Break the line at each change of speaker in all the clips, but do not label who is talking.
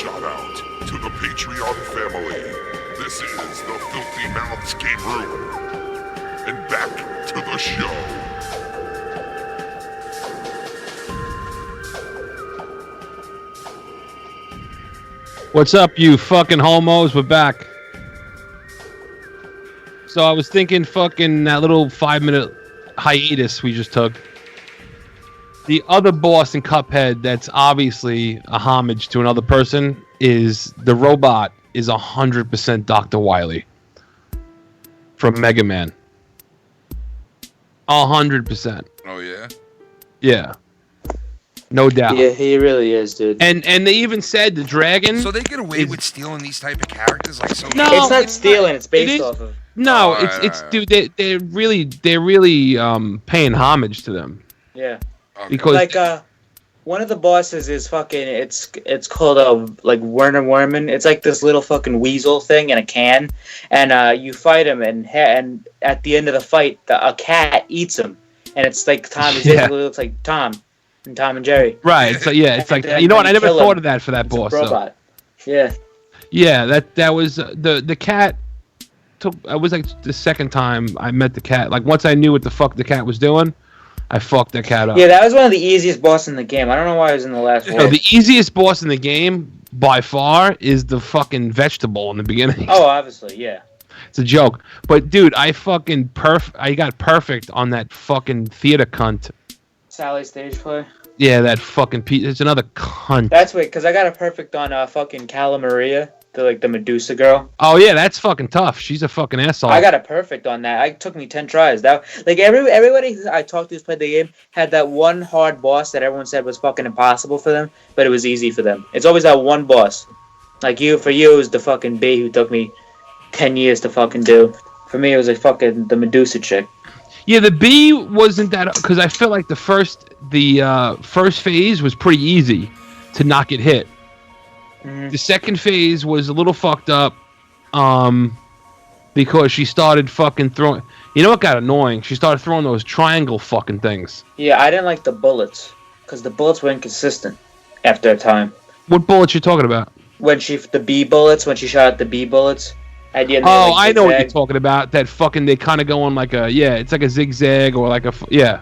shout out to the Patreon family. This is the Filthy Mouths Game Room. And back to the show.
What's up, you fucking homos? We're back. So I was thinking fucking that little 5-minute hiatus we just took. The other boss in Cuphead that's obviously a homage to another person is the robot is 100% Dr. Wily from Mega Man. 100%.
Oh, yeah?
Yeah. No doubt.
Yeah, he really is, dude.
And they even said the dragon...
So they get away with stealing these type of characters? Like so?
No,
it's not stealing, it's based off of...
No,
Oh,
it's dude, they're really paying homage to them.
Yeah.
Okay.
Because
Like, one of the bosses is fucking, it's called, like, Werner Werman. It's like this little fucking weasel thing in a can, and you fight him, and at the end of the fight, a cat eats him, and it's like Tom, it basically looks like Tom, and Tom and Jerry.
right, so yeah, it's like, you know what, I never thought of that for that boss.
Robot. So. Yeah.
Yeah, that was, the cat took, I was like the second time I met the cat, like once I knew what the fuck the cat was doing, I fucked that cat up.
Yeah, that was one of the easiest bosses in the game. I don't know why it was in the last one.
No, the easiest boss in the game, by far, is the fucking vegetable in the beginning.
Oh, obviously, yeah.
It's a joke. But, dude, I got perfect on that fucking theater cunt.
Sally stage play.
Yeah, that fucking piece. It's another cunt.
That's weird, because I got a perfect on fucking Cala Maria, the Medusa girl.
Oh, yeah, that's fucking tough. She's a fucking asshole.
I got a perfect on that. It took me 10 tries. That like everybody I talked to who's played the game had that one hard boss that everyone said was fucking impossible for them, but it was easy for them. It's always that one boss. Like for you, it was the fucking bee who took me 10 years to fucking do. For me, it was like fucking the Medusa chick.
Yeah, the bee wasn't that, because I feel like the first phase was pretty easy to not get hit.
Mm-hmm.
The second phase was a little fucked up, because she started fucking throwing. You know what got annoying? She started throwing those triangle fucking things.
Yeah, I didn't like the bullets because the bullets were inconsistent after a time.
What bullets you talking about?
The bee bullets, when she shot at the bee bullets. At the end,
I know what you're talking about. That fucking, they kind of go on like a, it's like a zigzag or like a,
Yeah,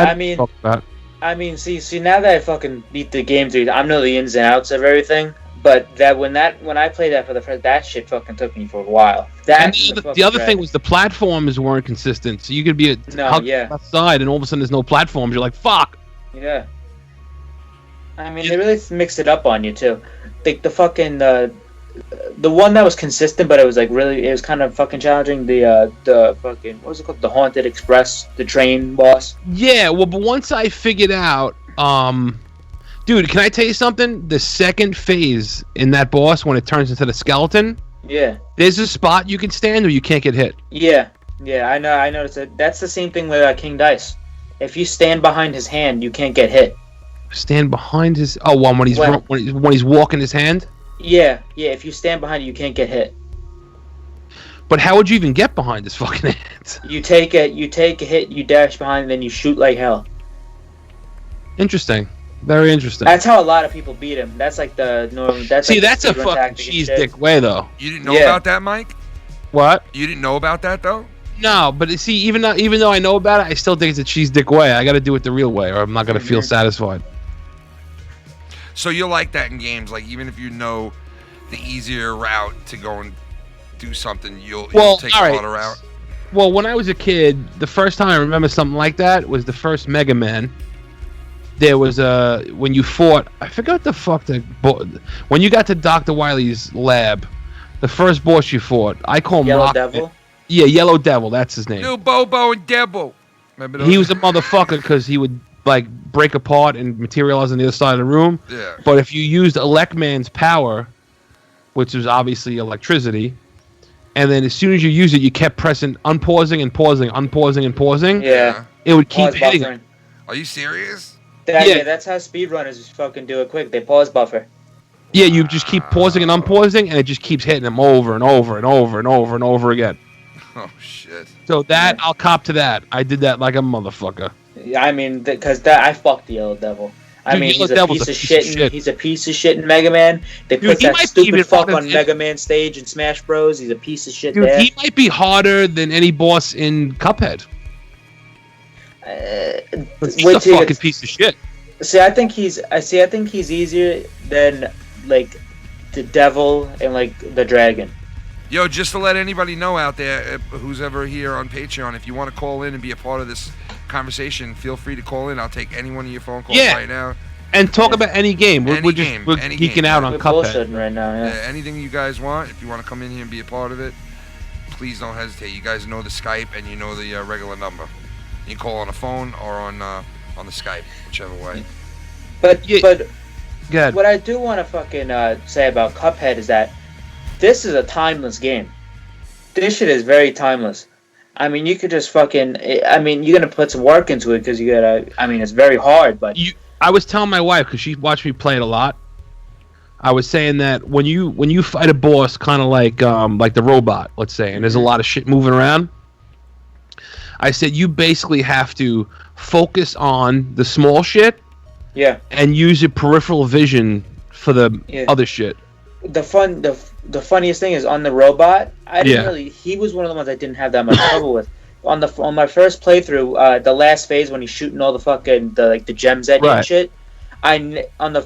I mean,
see,
see, now that I fucking beat the game, dude, I know the ins and outs of everything. But when I played that for the first, that shit fucking took me for a while.
The other thing was the platforms weren't consistent, so you could be outside and all of a sudden there's no platforms. You're like, fuck.
Yeah. I mean, they really mixed it up on you too. Like the fucking the one that was consistent, but it was like it was kind of fucking challenging. The fucking, what was it called? The Haunted Express, the train boss.
Yeah, well, but once I figured out, dude, can I tell you something? The second phase in that boss, when it turns into the skeleton,
yeah,
there's a spot you can stand or you can't get hit.
Yeah, I know. I noticed that. That's the same thing with King Dice. If you stand behind his hand, you can't get hit.
Stand behind his when he's walking his hand.
Yeah. If you stand behind it, you can't get hit.
But how would you even get behind his fucking hand?
You take a hit, you dash behind, and then you shoot like hell.
Interesting. Very interesting.
That's how a lot of people beat him. That's like the norm. That's
a fucking cheese dick way, though.
You didn't know about that, Mike?
What?
You didn't know about that, though?
No, but see, even though I know about it, I still think it's a cheese dick way. I got to do it the real way, or I'm not gonna feel satisfied.
So you like that in games, like even if you know the easier route to go and do something, you'll take the harder route.
Well, when I was a kid, the first time I remember something like that was the first Mega Man. There was when you fought, I forgot the fuck when you got to Dr. Wily's lab, the first boss you fought, I call him
Yellow Devil.
Yeah, Yellow Devil, that's his name.
Little Bobo and Devil.
He was a motherfucker because he would like break apart and materialize on the other side of the room.
Yeah.
But if you used Electman's power, which was obviously electricity, and then as soon as you use it, you kept pressing unpausing and pausing.
Yeah.
It would keep hitting him.
Are you serious?
Yeah, that's how speedrunners fucking do it quick. They pause buffer.
Yeah, you just keep pausing and unpausing, and it just keeps hitting him over and over and over and over and over again.
Oh, shit.
So that, I'll cop to that. I did that like a motherfucker.
I mean, because I fucked the Yellow Devil. I
Dude,
mean,
Yellow
he's a
Devil's
piece of shit.
shit.
He's a piece of shit in Mega Man. They
Dude,
put
he
that
might be
stupid
even
fuck
harder
on
than-
Mega Man stage in Smash Bros. He's a piece of shit
Dude,
there.
he might be harder than any boss in Cuphead. He's a fucking piece of shit.
I think he's easier than like the devil and like the dragon.
Yo, just to let anybody know out there, who's ever here on Patreon, if you want to call in and be a part of this conversation, feel free to call in. I'll take any one of your phone calls right now.
And talk about any game. We're
Any
just
game,
we're
any
geeking
game,
out
yeah.
on
We're
Cuphead.
bullshitting right now. Yeah.
Anything you guys want, if you want to come in here and be a part of it, please don't hesitate. You guys know the Skype and you know the regular number. You can call on the phone or on the Skype, whichever way.
But
Good.
what I do want to fucking say about Cuphead is that this is a timeless game. This shit is very timeless. I mean, you could just fucking. I mean, you're gonna put some work into it because you gotta. I mean, it's very hard, but
I was telling my wife because she watched me play it a lot. I was saying that when you fight a boss, kind of like the robot, let's say, and there's a lot of shit moving around. I said you basically have to focus on the small shit, and use your peripheral vision for the other shit.
The funniest thing is on the robot. I didn't really. He was one of the ones I didn't have that much trouble with. On my first playthrough, the last phase when he's shooting all the fucking the gems at you and shit. The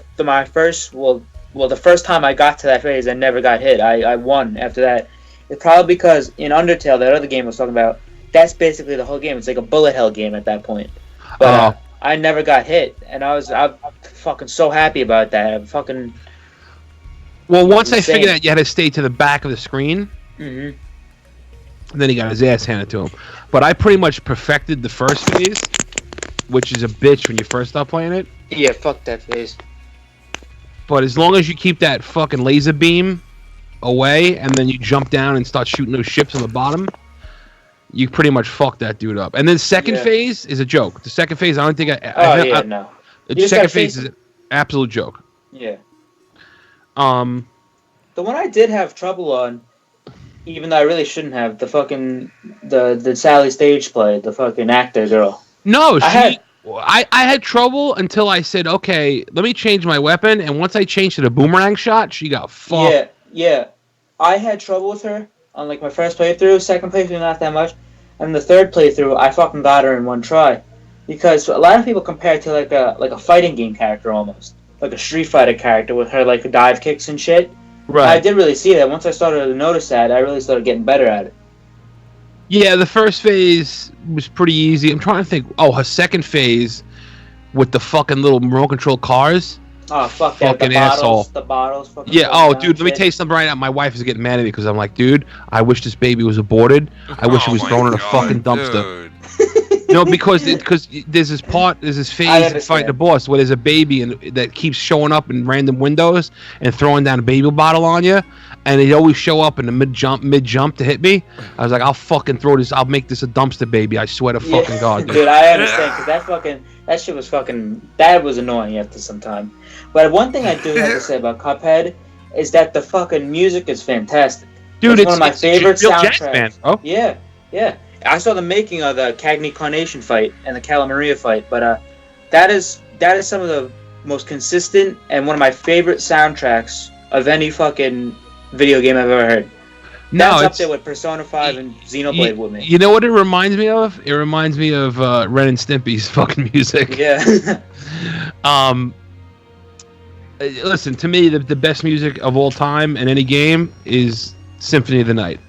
first time I got to that phase, I never got hit. I won after that. It's probably because in Undertale, that other game I was talking about, that's basically the whole game. It's like a bullet hell game at that point. But I never got hit, and I'm fucking so happy about that. I'm fucking.
Well, once I figured out you had to stay to the back of the screen, then he got his ass handed to him. But I pretty much perfected the first phase, which is a bitch when you first start playing it.
Yeah, fuck that phase.
But as long as you keep that fucking laser beam away, and then you jump down and start shooting those ships on the bottom, you pretty much fuck that dude up. And then second phase is a joke. The second phase, I don't think
no.
The second phase is an absolute joke.
Yeah.
The
one I did have trouble on, even though I really shouldn't have, the Sally stage play, the fucking actor girl.
No, I had trouble until I said, okay, let me change my weapon, and once I changed to the boomerang shot, she got fucked.
Yeah. I had trouble with her on like my first playthrough, second playthrough not that much, and the third playthrough I fucking got her in one try. Because a lot of people compare it to like a fighting game character almost. Like a Street Fighter character with her like dive kicks and shit.
Right.
I did really see that. Once I started to notice that, I really started getting better at it.
Yeah, the first phase was pretty easy. I'm trying to think. Oh, her second phase with the fucking little remote control cars.
Oh, fuck that.
Fucking asshole.
The bottles. Fucking
yeah, dude, let me tell you something right now. My wife is getting mad at me because I'm like, dude, I wish this baby was aborted. I wish it was thrown in a fucking dumpster. No, because there's this phase in fighting the boss where there's a baby that keeps showing up in random windows and throwing down a baby bottle on you, and they always show up in the mid jump to hit me. I was like, I'll fucking throw this. I'll make this a dumpster baby. I swear to fucking God,
dude. I understand because that shit was that was annoying after some time. But one thing I do have to say about Cuphead is that the fucking music is fantastic.
Dude,
it's one of my favorite soundtracks.
Jazz band, bro.
Yeah. I saw the making of the Cagney Carnation fight and the Calamaria fight, but that is some of the most consistent and one of my favorite soundtracks of any fucking video game I've ever heard. That's up there with Persona 5 and Xenoblade with me.
You know what it reminds me of? It reminds me of Ren and Stimpy's fucking music.
Yeah.
Listen, to me, the best music of all time in any game is Symphony of the Night.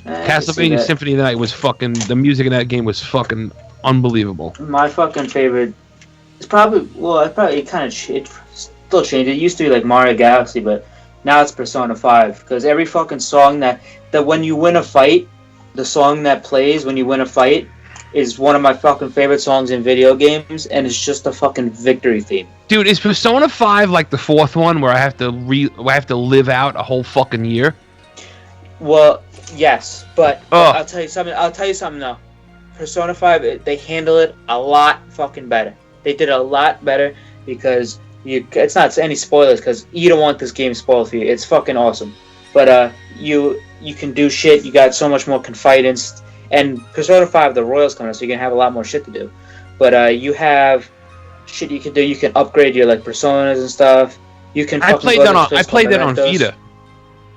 Castlevania Symphony of the Night was fucking... The music in that game was fucking unbelievable.
My fucking favorite... It still changed. It used to be like Mario Galaxy, but now it's Persona 5. Because every fucking song that when you win a fight, the song that plays when you win a fight is one of my fucking favorite songs in video games, and it's just a fucking victory theme.
Dude, is Persona 5 like the fourth one where I have to live out a whole fucking year?
Well, yes, but I'll tell you something though. Persona 5, they handle it a lot fucking better. They did a lot better because it's not any spoilers because you don't want this game spoiled for you. It's fucking awesome. But you can do shit. You got so much more confidence. And Persona 5, the Royals coming up, so you're gonna have a lot more shit to do. But you have shit you can do. You can upgrade your like personas and stuff. You can.
I played that on Vita.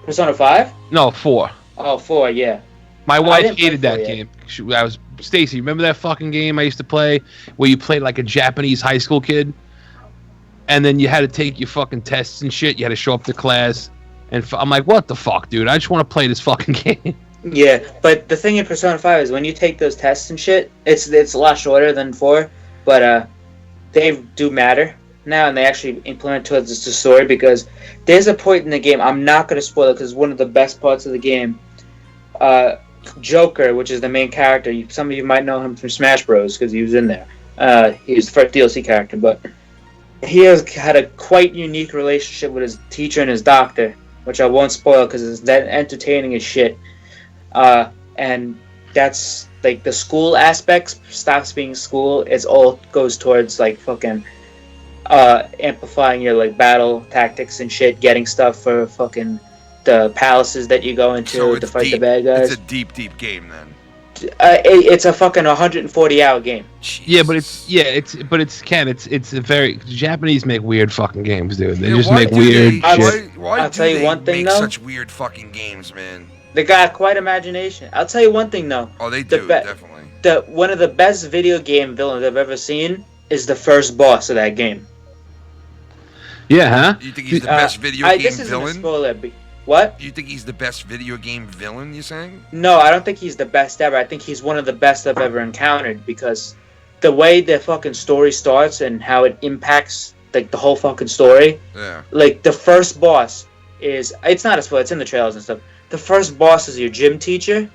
Persona 5?
No, 4.
Oh, 4, yeah.
My wife
play
hated that
4
game. I was Stacy. Remember that fucking game I used to play where you played like a Japanese high school kid, and then you had to take your fucking tests and shit. You had to show up to class, and I'm like, what the fuck, dude? I just want to play this fucking game.
Yeah, but the thing in Persona 5 is when you take those tests and shit, it's a lot shorter than 4, but they do matter now, and they actually implement towards the story, because there's a point in the game, I'm not going to spoil it because it's one of the best parts of the game. Joker, which is the main character, some of you might know him from Smash Bros. Because he was in there. He was the first DLC character, but he has had a quite unique relationship with his teacher and his doctor, which I won't spoil because it's that entertaining as shit. And that's like the school aspects stops being school. It's all goes towards like fucking amplifying your like battle tactics and shit, getting stuff for fucking the palaces that you go into to fight the bad guys.
It's a deep game then.
It's a fucking 140-hour game.
Jesus.
Yeah, but it's a very Japanese make weird fucking games, dude. They
Yeah,
just
why
make
do
weird
they-
shit.
Why
I'll
do
tell you
they
one thing,
make
though.
such weird fucking games, man?
They got quite imagination. I'll tell you one thing though.
Oh, they do, definitely.
One of the best video game villains I've ever seen is the first boss of that game.
Yeah, huh?
You think he's the best video game
this isn't a
villain?
spoiler. What?
You think he's the best video game villain, you're saying?
No, I don't think he's the best ever. I think he's one of the best I've ever encountered, because the way the fucking story starts and how it impacts like the whole fucking story.
Yeah.
Like the first boss is, it's not a spoiler, it's in the trailers and stuff. The first boss is your gym teacher,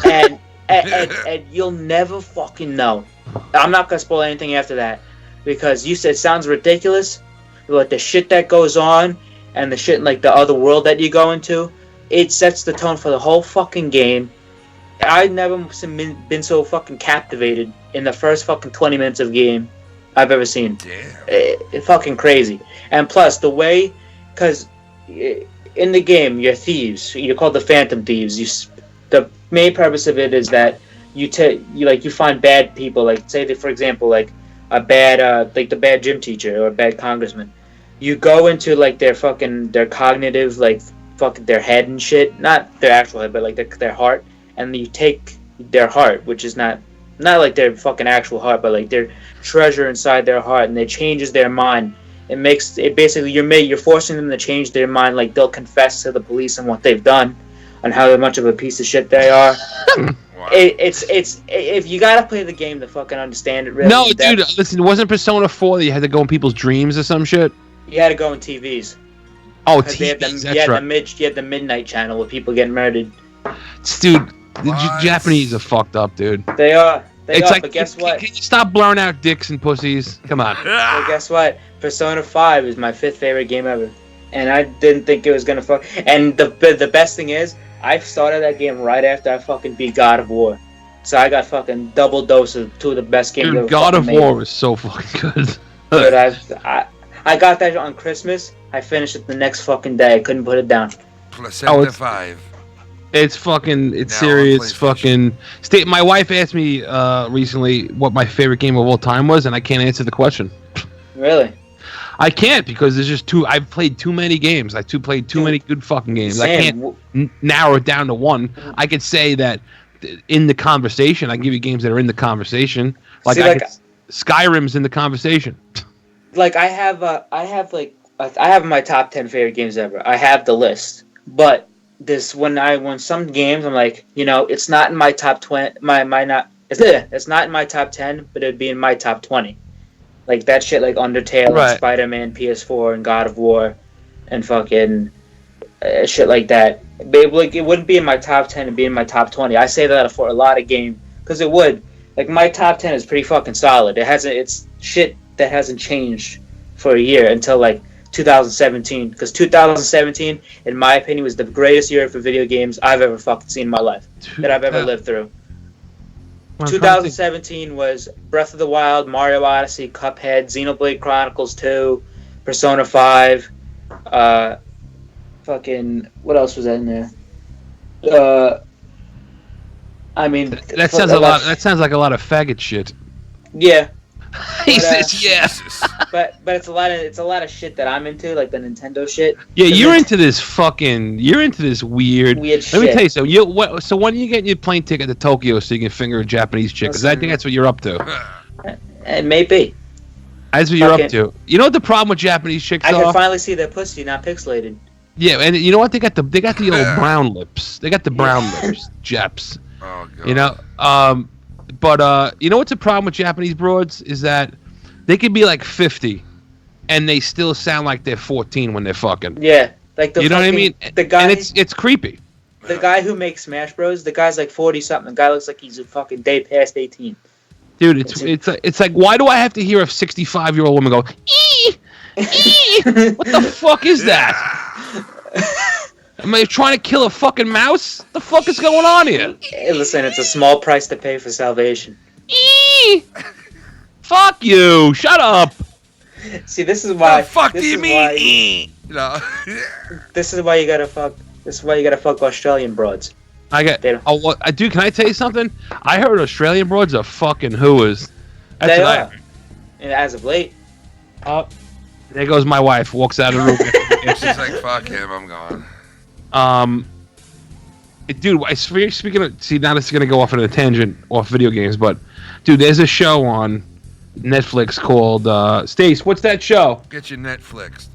and and you'll never fucking know. I'm not gonna spoil anything after that, because you said it sounds ridiculous, but the shit that goes on and the shit in like the other world that you go into, it sets the tone for the whole fucking game. I've never been so fucking captivated in the first fucking 20 minutes of game I've ever seen.
Damn.
It's fucking crazy. And plus the way, because in the game you're thieves. You're called the Phantom Thieves. The main purpose of it is that you find bad people. Like say that, for example, like a bad like the bad gym teacher or a bad congressman. You go into like their cognitive, like fucking their head and shit. Not their actual head, but like their heart. And you take their heart, which is not like their fucking actual heart, but like their treasure inside their heart, and it changes their mind. It makes it basically you're forcing them to change their mind. Like they'll confess to the police on what they've done, and how much of a piece of shit they are.
Wow.
It's if you gotta play the game to fucking understand it. Really,
No, dude, listen, wasn't Persona 4 that you had to go in people's dreams or some shit?
You had to go in TVs.
Oh,
TVs. You
that's right.
You had the midnight channel with people getting murdered.
Dude, the
What?
Japanese are fucked up, dude.
They are.
It's like,
but guess what?
Can you stop blurring out dicks and pussies? Come on.
But guess what? Persona 5 is my 5th favorite game ever, and I didn't think it was gonna fuck. And the best thing is, I started that game right after I fucking beat God of War, so I got fucking double dose of two of the best games ever.
Dude, God of
fucking
War
made.
is so fucking good.
Dude, I got that on Christmas. I finished it the next fucking day. I couldn't put it down.
Placenta 5.
It's fucking, it's
Now on
serious
PlayStation.
fucking. My wife asked me recently what my favorite game of all time was, and I can't answer the question.
Really?
I can't, because there's just I've played too many games. Played too many good fucking games. I
Sam,
can't narrow it down to one. I could say that in the conversation, I can give you games that are in the conversation. Like,
See,
Skyrim's in the conversation.
like I have my top 10 favorite games ever. I have the list, but when some games I'm like, it's not in my top 20, it's not in my top 10, but it'd be in my top 20. Like that shit, like Undertale,
Right.
and Spider-Man, PS4, and God of War, and fucking shit like that. It wouldn't be in my top 10, it'd be in my top 20. I say that for a lot of games, because it would. Like my top 10 is pretty fucking solid. It's shit that hasn't changed for a year until like 2017, because 2017, in my opinion, was the greatest year for video games I've ever fucking seen in my life, that I've ever lived through. 2017 was Breath of the Wild, Mario Odyssey, Cuphead, Xenoblade Chronicles 2, Persona 5, fucking, what else was that in there? I mean,
That sounds a lot. That sounds like a lot of faggot shit.
Yeah.
He says, yeah.
Jesus.
But it's a lot of shit that I'm into, like the Nintendo shit.
Yeah, you're into this weird.
Weird
Let
shit.
me tell you something. So when are you getting your plane ticket to Tokyo so you can finger a Japanese chick? Because I think that's what you're up to.
It may be.
That's what you're up to. You know what the problem with Japanese chicks
I
are?
can finally see their pussy, not pixelated.
Yeah, and you know what? They got the old brown lips. They got the brown lips, Japs.
Oh god.
You know, but you know what's the problem with Japanese broads is that they could be like 50, and they still sound like they're 14 when they're fucking.
Yeah, like the.
You know what I mean?
The guy.
And it's creepy.
The guy who makes Smash Bros. The guy's like 40 something. The guy looks like he's a fucking day past 18.
Dude, it's like why do I have to hear a 65-year-old woman go ee ee? What the fuck is that? Am I trying to kill a fucking mouse? What the fuck is going on here?
Hey, listen, it's a small price to pay for salvation.
Eee! Fuck you! Shut up!
See, this is why.
What the fuck
this
do you
is
mean?
why-
No.
This is why you gotta fuck. This is why you gotta fuck Australian broads.
I get.
They don't-
Oh, what? Dude, can I tell you something? I heard Australian broads are fucking hooers. That's
They
what
are. And as of late,
there goes my wife. Walks out of the room.
She's like, fuck him, I'm gone.
Dude, speaking of, see, now this is gonna go off on a tangent off video games, but dude, there's a show on Netflix called Stace. What's that show?
Get your Netflix.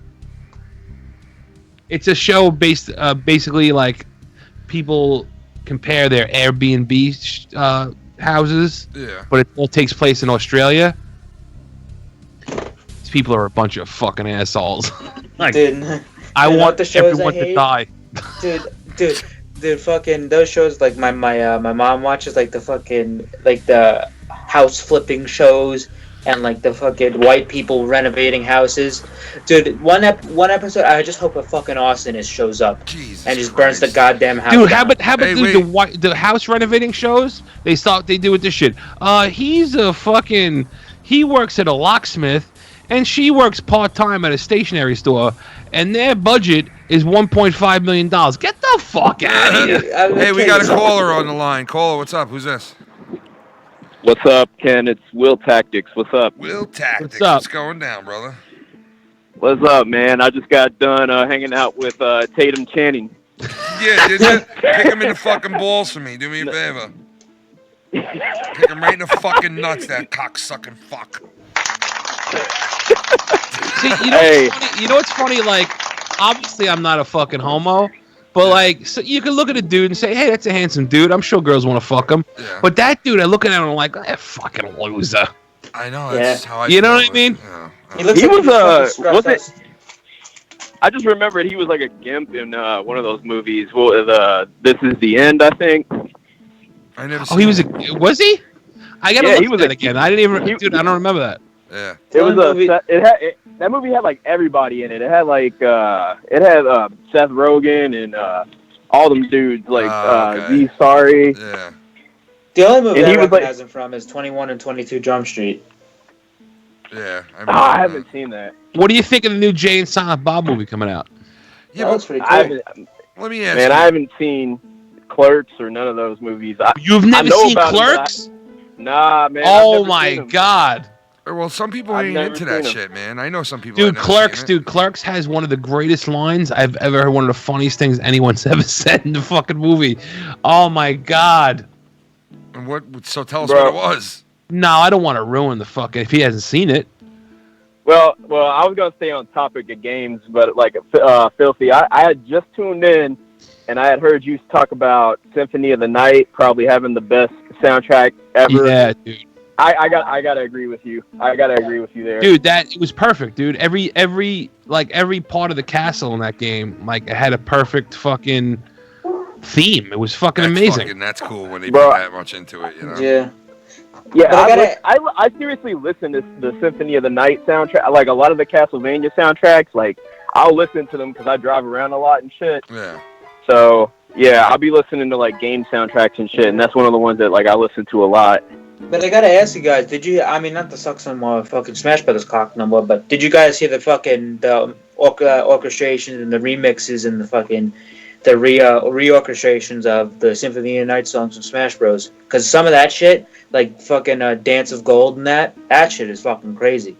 It's a show based basically like people compare their Airbnb houses,
Yeah.
but it all takes place in Australia. These people are a bunch of fucking assholes. Like,
dude.
I
You know
want
what the shows
everyone
I
to
hate?
die.
Dude, fucking those shows like my mom watches like the house flipping shows and like the fucking white people renovating houses. Dude, one episode I just hope a fucking arsonist shows up
Jesus
and just burns the
Christ.
goddamn house.
Dude,
down.
how about
Hey,
dude, the house renovating shows? They do with this shit. He works at a locksmith, and she works part-time at a stationery store, and their budget is $1.5 million. Get the fuck out of here.
Hey, we got a caller on the line. Caller, what's up? Who's this?
What's up, Ken? It's Will Tactics. What's up?
Will Tactics.
What's up?
What's going down, brother?
What's up, man? I just got done hanging out with Tatum Channing.
Yeah, did you? Kick him in the fucking balls for me. Do me a favor. Kick him right in the fucking nuts, that cocksucking fuck.
See, you know what's funny? Like, obviously, I'm not a fucking homo, but like, so you can look at a dude and say, "Hey, that's a handsome dude." I'm sure girls want to fuck him.
Yeah.
But that dude, I look at him and I'm like, "That fucking loser."
I know, that's how I
You know
feel
what I mean?
Yeah.
He looks
He
like
was,
he's fucking
was
stressed
it- I just remembered he was like a gimp in one of those movies. This Is the End, I think.
I never.
Oh, he was was he? I gotta
Yeah,
look
he
at
was
that
a-
again. I didn't even,
he-
dude. I don't remember that.
Yeah.
It was
movie-
that movie had like everybody in it. It had like Seth Rogen and all them dudes like
okay.
Z Sorry.
Yeah.
The only movie
And
I
he was
recognize him from is 21 and 22 Jump Street.
Yeah.
I haven't seen that.
What do you think of the new Jay and Silent Bob movie coming out?
Yeah,
That
but
looks pretty
I
cool.
haven't,
let me ask
man,
you.
I haven't seen Clerks or none of those movies.
You've
I
never
know
seen
about 'em, but
Clerks?
Nah, man.
Oh
I've never
my
seen 'em.
god,
Well, some people
I've
ain't
never
into that
seen 'em.
shit, man. I know some people.
dude!
that never
Clerks,
seen it.
dude! Clerks has one of the greatest lines I've ever heard. One of the funniest things anyone's ever said in the fucking movie. Oh my god!
And what? So tell us
Bro.
what it was.
No, I don't want to ruin the fucking if he hasn't seen it.
Well, I was gonna stay on topic of games, but like Filthy, I had just tuned in, and I had heard you talk about Symphony of the Night probably having the best soundtrack ever.
Yeah, dude.
I gotta agree with you. I gotta agree with you there.
Dude, it was perfect, dude. Every part of the castle in that game, like, it had a perfect fucking theme. It was fucking amazing.
That's cool when they
Bro.
put that much into it, you know.
Yeah.
Yeah,
But
I seriously listen to the Symphony of the Night soundtrack. Like a lot of the Castlevania soundtracks, like I'll listen to them because I drive around a lot and shit.
Yeah.
So yeah, I'll be listening to like game soundtracks and shit, and that's one of the ones that like I listen to a lot.
But I gotta ask you guys, did you? I mean, not to suck some more fucking Smash Brothers cock no more, but did you guys hear the fucking orchestrations and the remixes and the fucking the reorchestrations of the Symphony of the Night songs from Smash Bros. Because some of that shit, like fucking Dance of Gold and that shit is fucking crazy.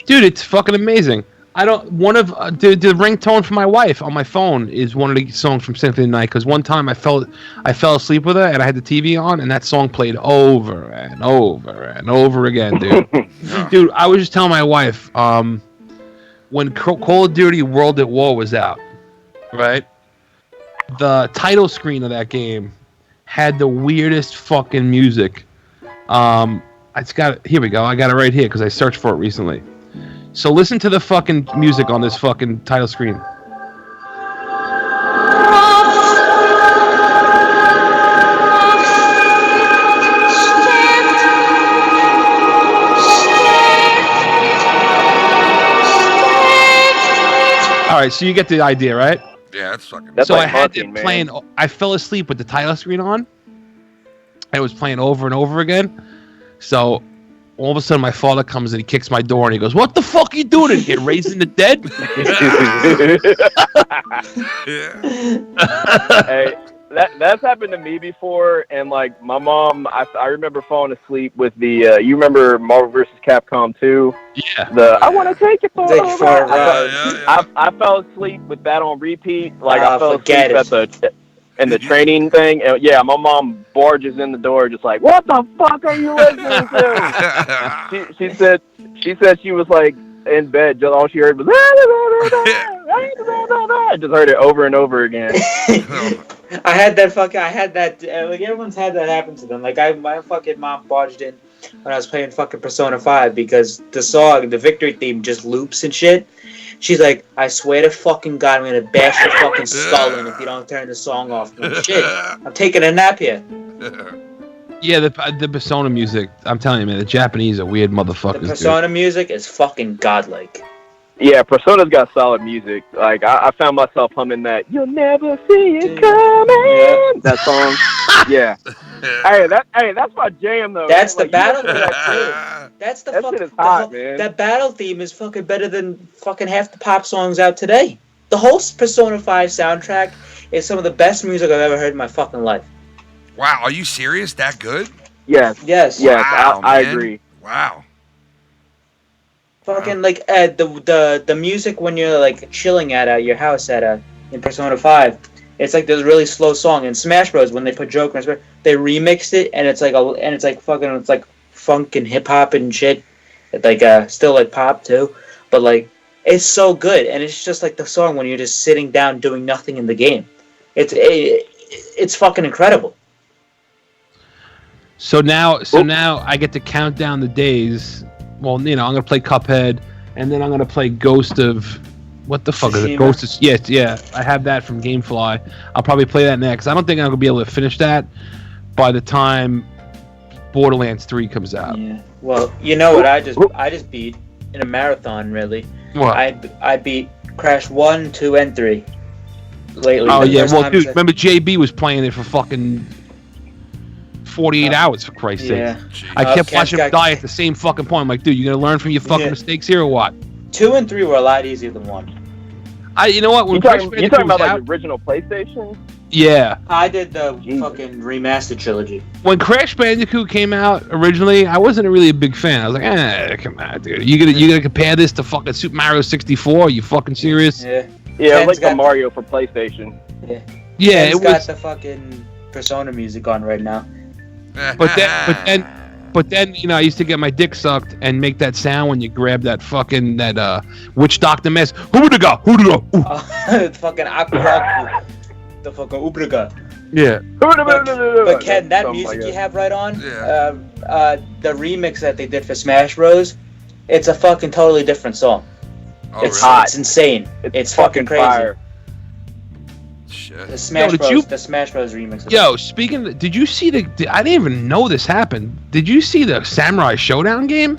Dude, it's fucking amazing. I don't. One of the ringtone for my wife on my phone is one of the songs from Symphony of the Night. Because one time I fell asleep with her and I had the TV on and that song played over and over and over again, dude. Dude, I was just telling my wife, when Call of Duty World at War was out, right? The title screen of that game had the weirdest fucking music. Here we go. I got it right here because I searched for it recently. So listen to the fucking music on this fucking title screen. All right, so you get the idea, right?
Yeah, that's fucking.
That's
So
like
I had
haunting,
it
man.
playing. I fell asleep with the title screen on. It was playing over and over again. So all of a sudden, my father comes and he kicks my door and he goes, "What the fuck are you doing in here? Raising the dead?"
Yeah.
Hey, that's happened to me before, and like my mom, I remember falling asleep with the. You remember Marvel vs. Capcom 2?
Yeah.
I want to take it for
Take it for a ride.
Yeah.
I fell asleep with that on repeat. Like I fell asleep
forget
at the training thing. And yeah, my mom barges in the door, just like, "What the fuck are you listening to?" She said she was like in bed, just all she heard was. I just heard it over and over again.
I had that. Like everyone's had that happen to them. Like my fucking mom barged in when I was playing fucking Persona 5 because the song, the victory theme, just loops and shit. She's like, "I swear to fucking God, I'm gonna bash your fucking skull in if you don't turn the song off." I'm like, shit, I'm taking a nap here.
Yeah, the Persona music. I'm telling you, man, the Japanese are weird motherfuckers.
The Persona music is fucking godlike.
Yeah, Persona's got solid music. Like I found myself humming that "You'll Never See It Coming" that song. Yeah. Hey, that's my jam though.
That's
man.
the battle
you
theme.
listen to that shit.
That's the
That
fucking.
shit is hot, man.
That battle theme is fucking better than fucking half the pop songs out today. The whole Persona 5 soundtrack is some of the best music I've ever heard in my fucking life.
Wow, are you serious? That good?
Yes.
Yes.
Yes,
Wow,
I
man.
agree.
Wow.
Fucking like the music when you're like chilling at your house in Persona 5, it's like this really slow song. In Smash Bros, when they put Joker in Smash, they remixed it and it's like funk and hip hop and shit. It's like still like pop too, but like it's so good and it's just like the song when you're just sitting down doing nothing in the game. It's fucking incredible.
So now I get to count down the days. Well, I'm gonna play Cuphead, and then I'm gonna play Ghost of, what the fuck is it?
Tsushima?
Ghost of, yeah. I have that from GameFly. I'll probably play that next. I don't think I'm gonna be able to finish that by the time Borderlands 3 comes out.
Yeah. Well, you know what? I just beat in a marathon. Really,
What?
I beat Crash 1, 2, and 3 lately.
Oh
The
yeah,
first
well,
time
dude,
since-
remember JB was playing it for fucking 48 hours, for Christ's sake.
Yeah.
I kept
Ken's
watching him
got-
die at the same fucking point. I'm like, dude, you gonna learn from your fucking
Yeah.
mistakes here or what?
2 and 3 were a lot easier than 1.
You know what? When
You
Crash
talking
Bandicoot
about
was
like
out,
the original PlayStation?
yeah.
I did the
Jesus.
fucking remastered trilogy.
When Crash Bandicoot came out originally, I wasn't really a big fan. I was like, come on, dude. You gonna compare this to fucking Super Mario 64? Are you fucking serious?
Yeah.
Yeah,
Ken's
like the
got-
Mario for PlayStation.
Yeah,
Ken's
it
got
was.
the fucking Persona music on right now.
But then, I used to get my dick sucked and make that sound when you grab that fucking witch doctor mess. Hoodaga, hoodaga. Ooh.
Fucking Aqua, the fucking Ubraga.
Yeah.
But Ken, that
Something
music
like
you have right on,
Yeah.
the remix that they did for Smash Bros, it's a fucking totally different song.
Oh,
It's
really?
hot.
It's insane. It's fucking crazy.
fire.
Shit.
The Smash
did
Bros.
you-
The Smash Bros. Remix.
Yo, did you see I didn't even know this happened. Did you see the Samurai Showdown game?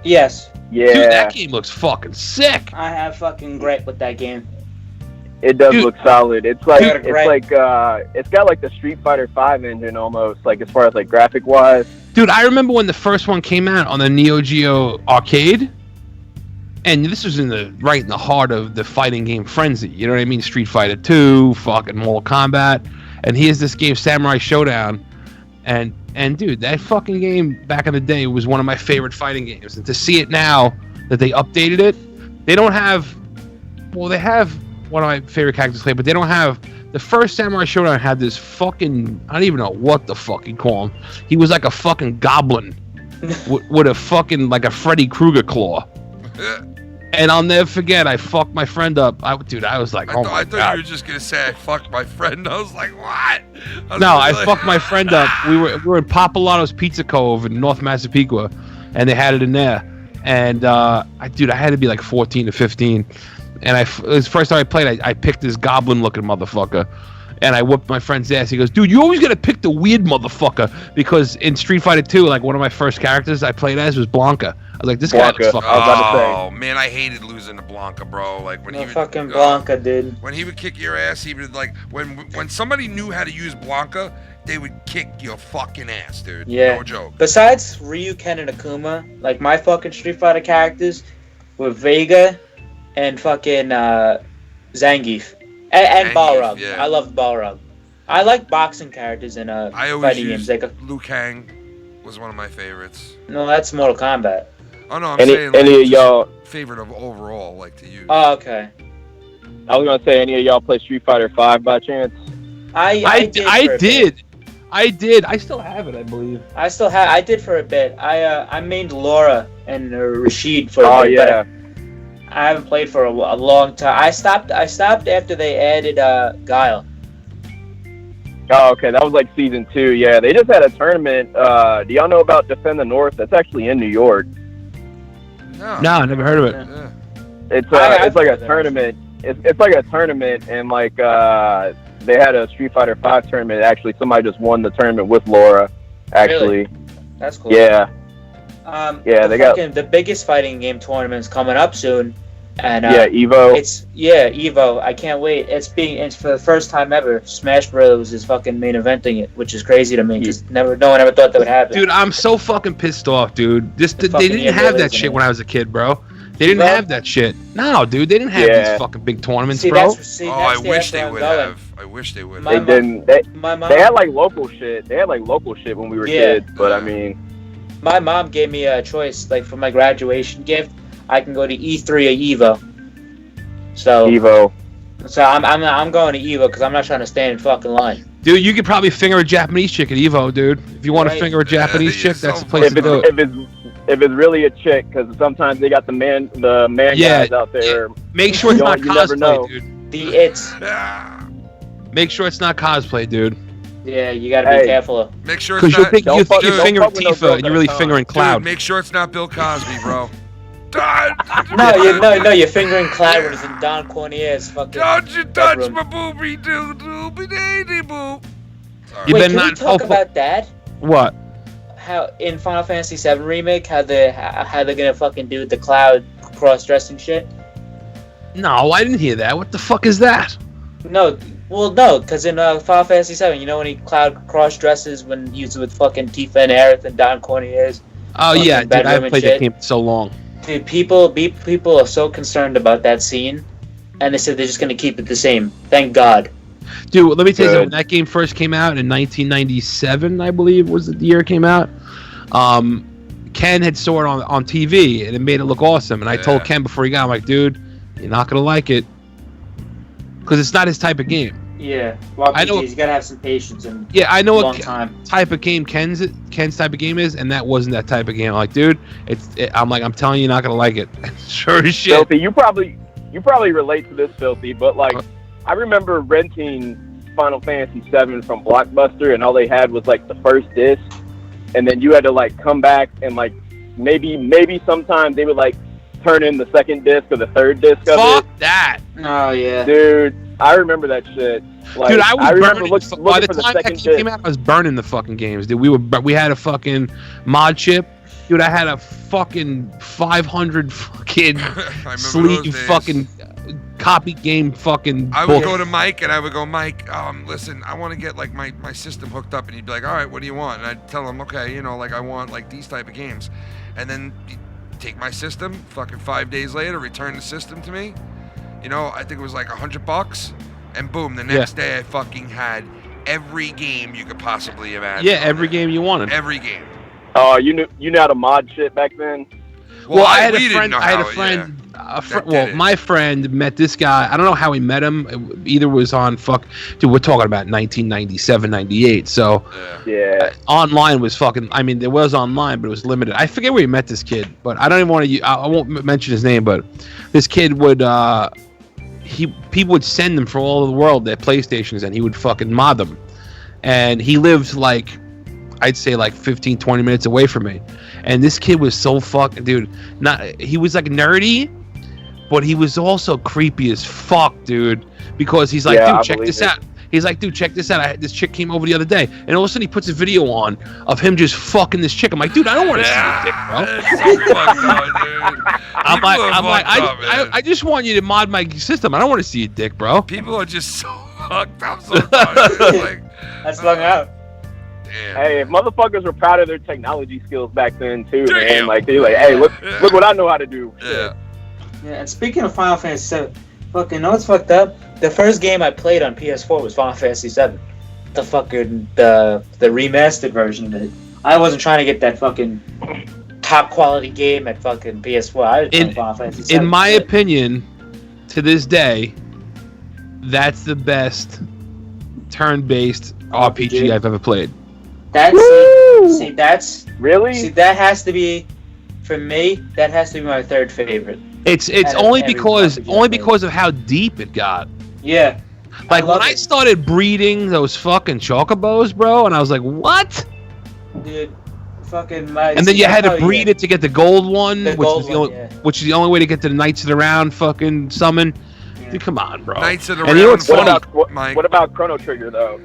Yes,
Yeah,
Dude, that game looks fucking sick.
I have fucking great with that game.
it does
Dude.
look solid. It's like
Dude, great.
it's got like the Street Fighter 5 engine almost, like as far as like graphic wise.
Dude, I remember when the first one came out on the Neo Geo arcade, And this was right in the heart of the fighting game frenzy. You know what I mean? Street Fighter 2, fucking Mortal Kombat, and here's this game, Samurai Showdown, and dude, that fucking game back in the day was one of my favorite fighting games. And to see it now that they updated it, they don't have. Well, they have one of my favorite characters play, but they don't have. The first Samurai Showdown had this fucking. I don't even know what the fuck you call him. He was like a fucking goblin with a fucking like a Freddy Krueger claw. And I'll never forget, I fucked my friend up. I was like, oh my God.
I thought you were just going to say, I fucked my friend. I was like, what?
I fucked my friend up. We were in Popolato's Pizza Cove in North Massapequa, and they had it in there. And, I had to be like 14 to 15. And it was the first time I played, I picked this goblin-looking motherfucker. And I whooped my friend's ass. He goes, dude, you always got to pick the weird motherfucker. Because in Street Fighter 2, like, one of my first characters I played as was Blanca. I was like, this guy looks fucking...
Oh, man, I hated losing to Blanca, bro. Like, when he would...
fucking Blanca, dude.
When he would kick your ass, he would, like... When somebody knew how to use Blanca, they would kick your fucking ass, dude.
Yeah.
No joke.
Besides Ryu, Ken, and Akuma, like, my fucking Street Fighter characters were Vega and fucking Zangief. And Balrog.
Yeah.
I loved Balrog. I like boxing characters in fighting games. Like
Liu Kang was one of my favorites.
No, that's Mortal Kombat.
Oh no, I'm saying like,
any of y'all
favorite of overall, like to use.
Oh, okay.
I was gonna say, any of y'all play Street Fighter 5 by chance?
I
did. I still have it, I believe.
I did for a bit. I mained Laura and Rashid for a bit.
Yeah.
I haven't played for a long time. I stopped after they added Guile.
Oh, okay. That was like season 2. Yeah, they just had a tournament. Do y'all know about Defend the North? That's actually in New York.
No, I never heard of it.
Yeah.
It's like a tournament. It's like a tournament, and like they had a Street Fighter 5 tournament. Actually, somebody just won the tournament with Laura. Actually,
Really? That's cool.
yeah.
They got the biggest fighting game tournament's coming up soon, and
Evo.
It's Evo. I can't wait. It's for the first time ever. Smash Bros is fucking main eventing it, which is crazy to me because no one ever thought that would happen.
Dude, I'm so fucking pissed off, dude. They didn't have that shit when I was a kid, bro. They didn't have that shit. No, dude, they didn't have these fucking big tournaments, bro.
I wish they would have. I wish they would.
They didn't. They had like local shit. They had like local shit when we were kids, but I mean.
My mom gave me a choice, like for my graduation gift, I can go to E3 or Evo. So I'm going to Evo because I'm not trying to stand in fucking line.
Dude, you could probably finger a Japanese chick at Evo, dude. If you want to finger a Japanese chick, that's the place to do it.
If it's really a chick, because sometimes they got the man guys out there.
Make sure it's not cosplay, dude. Make sure it's not cosplay, dude.
Yeah, you gotta be careful.
Make sure it's not.
Because you finger Tifa and you're really fingering Cloud.
Dude, make sure it's not Bill Cosby, bro.
No, you're fingering Cloud when it's in Don Cornier's fucking.
Don't you touch my boobie doo doobie daddy boo.
Wait, can we talk about that?
What?
How in Final Fantasy VII Remake, how they're gonna fucking do the Cloud cross-dressing shit?
No, I didn't hear that. What the fuck is that?
No, because in Final Fantasy VII, you know when Cloud cross-dresses when used with fucking Tifa and Aerith and Don Cornier's.
Oh yeah, dude, I haven't played that game in so long.
Dude, people are so concerned about that scene, and they said they're just gonna keep it the same. Thank God.
Dude, let me tell you something. When that game first came out in 1997, I believe was the year it came out. Ken had saw it on TV, and it made it look awesome. And I told Ken before he got, I'm like, dude, you're not gonna like it, because it's not his type of game.
Yeah, well, I know. You gotta have some patience and
I know
what
type of game Ken's type of game is, and that wasn't that type of game. I'm like, dude, I'm telling you, you're not gonna like it. Sure as shit.
Filthy, you probably relate to this, Filthy, but like, I remember renting Final Fantasy VII from Blockbuster, and all they had was like the first disc, and then you had to like come back and like maybe sometimes they would like turn in the second disc or the third disc of it.
Fuck that!
Oh yeah,
dude, I remember that shit. Like,
dude, I remember
looking
by the
for
time
the
that
second
game came out, I was burning the fucking games, dude. We had a fucking mod chip. Dude, I had a fucking 500 fucking sleeve fucking copy game fucking
I would go to Mike and I would go, Mike, listen, I want to get like my system hooked up, and he'd be like, all right, what do you want? And I'd tell him, okay, like I want like these type of games, and then take my system, fucking 5 days later, return the system to me. You know, I think it was like $100, and boom, the next day I fucking had every game you could possibly imagine.
Yeah, every game you wanted.
Every game.
Oh, you knew how to mod shit back then?
Well, I had
we
a friend.
didn't know
I had a
how,
friend.
yeah.
Well, my friend met this guy. I don't know how he met him. Either was on dude. We're talking about 1997, 98. So
Yeah.
online was fucking. I mean, there was online, but it was limited. I forget where he met this kid, but I don't even want to. I won't mention his name, but this kid would. People would send them from all over the world their PlayStations, and he would fucking mod them. And he lived like, I'd say like 15, 20 minutes away from me. And this kid was so fucking, dude, he was like nerdy, but he was also creepy as fuck, dude. Because he's like, dude, check this out. He's like, dude, check this out. This chick came over the other day. And all of a sudden he puts a video on of him just fucking this chick. I'm like, dude, I don't want to see your dick, bro.
That's so fucked up, dude.
I just want you to mod my system. I don't want to see your dick, bro.
People are just so fucked up sometimes. Like,
That's fucking out.
damn.
Hey, if motherfuckers were proud of their technology skills back then too,
Damn.
man. Like they're like, hey, look what I know how to do.
Yeah.
Yeah, and speaking of Final Fantasy VII, fucking know what's fucked up? The first game I played on PS4 was Final Fantasy VII. The fucking the remastered version of it. I wasn't trying to get that fucking top quality game at fucking PS4. I was playing Final Fantasy VII.
In my opinion, to this day, that's the best turn-based RPG I've ever played.
That's see that's
Really?
see that has to be, for me, that has to be my third favorite.
It's
Out of
only
every
because
RPG
because of how deep it got.
Yeah.
Like when
love
I
it.
started breeding those fucking chocobos, bro, and I was like, what?
Dude, fucking my.
And then you had to breed it to get the gold one,
The
which
gold
was the
one,
only,
yeah.
which is the only way to get to the Knights of the Round fucking summon.
Yeah.
Dude, come on, bro.
Knights of the
And you know
Round.
what's
What
funny?
about
Mike.
what about Chrono Trigger though?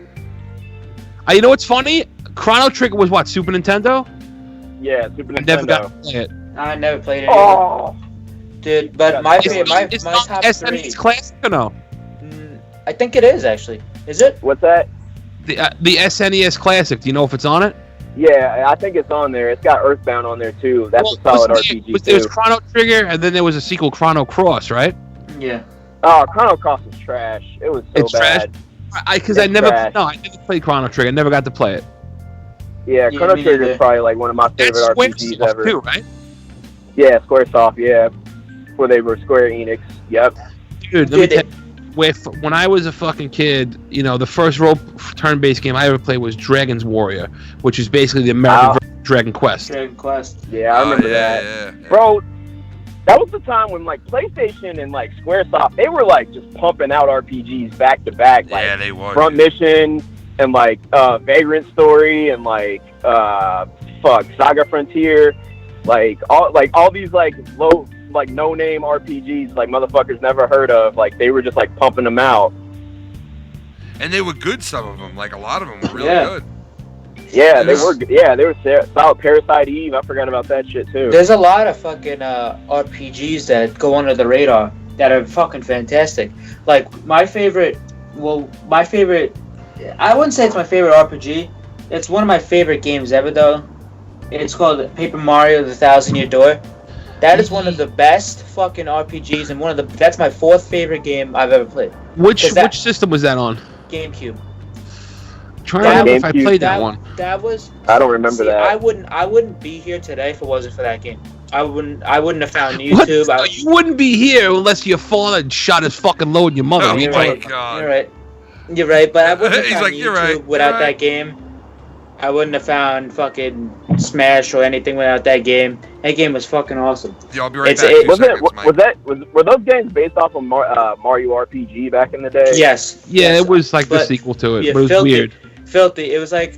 You know what's funny? Chrono Trigger was what, Super Nintendo?
Yeah, Super Nintendo.
I never got to play it.
I never played it.
Oh,
Dude, but my
It's,
favorite, my
it's
my
not
top
SNES
three.
Classic or no?
I think it is actually. Is it?
what's that?
The SNES Classic. Do you know if it's on it?
Yeah, I think it's on there. It's got Earthbound on there too. That's a solid RPG
There was
too.
Chrono Trigger, and then there was a sequel, Chrono Cross, right?
Yeah.
Oh, Chrono Cross is trash. It was so
It's trash?
bad.
Because I
It's
never played Chrono Trigger. I never got to play it.
Yeah,
Yeah,
Chrono
me
Trigger
neither.
is probably like one of my favorite
That's
RPGs
Squaresoft
ever.
too, right?
Yeah, Squaresoft. Yeah, before they were Square Enix. Yep.
Dude, let me
Dude,
tell you, when I was a fucking kid, you know, the first turn-based game I ever played was Dragon's Warrior, which is basically the American version of Dragon Quest.
Dragon Quest.
Yeah, I remember that.
Yeah.
Bro, that was the time when like PlayStation and like Squaresoft, they were like just pumping out RPGs back to back, like
Yeah, they were.
Front Mission and like Vagrant Story and like Saga Frontier, like all these like low like no name RPGs like motherfuckers never heard of, like they were just like pumping them out.
And they were good, some of them. Like, a lot of them were really
Yeah.
good.
Yeah, they were solid. Parasite Eve, I forgot about that shit too.
There's a lot of fucking RPGs that go under the radar that are fucking fantastic. Like my favorite, I wouldn't say it's my favorite RPG. It's one of my favorite games ever though. It's called Paper Mario: The Thousand Year Door. That is one of the best fucking RPGs, and that's my fourth favorite game I've ever played.
Which
Is that-
which system was that on?
GameCube.
I'm trying to remember if I
GameCube.
played that one.
That was.
I don't remember that.
I wouldn't be here today if it wasn't for that game. I wouldn't have found
What?
YouTube.
You wouldn't be here unless your father shot his fucking load in your mother.
Oh,
What are you
my
talking-
God.
You're right, but I wouldn't have
He's
found
like,
YouTube
"You're right,
without
you're
that
right."
game. I wouldn't have found fucking Smash or anything without that game. That game was fucking awesome.
Yeah, I'll be right
It's-
back.
it-
2
Was
seconds, Mike.
were those games based off of Mario RPG back in the day?
Yes.
Yeah,
yes.
it was like the
But-
sequel to it,
yeah,
but it was
filthy.
weird.
Filthy. It was like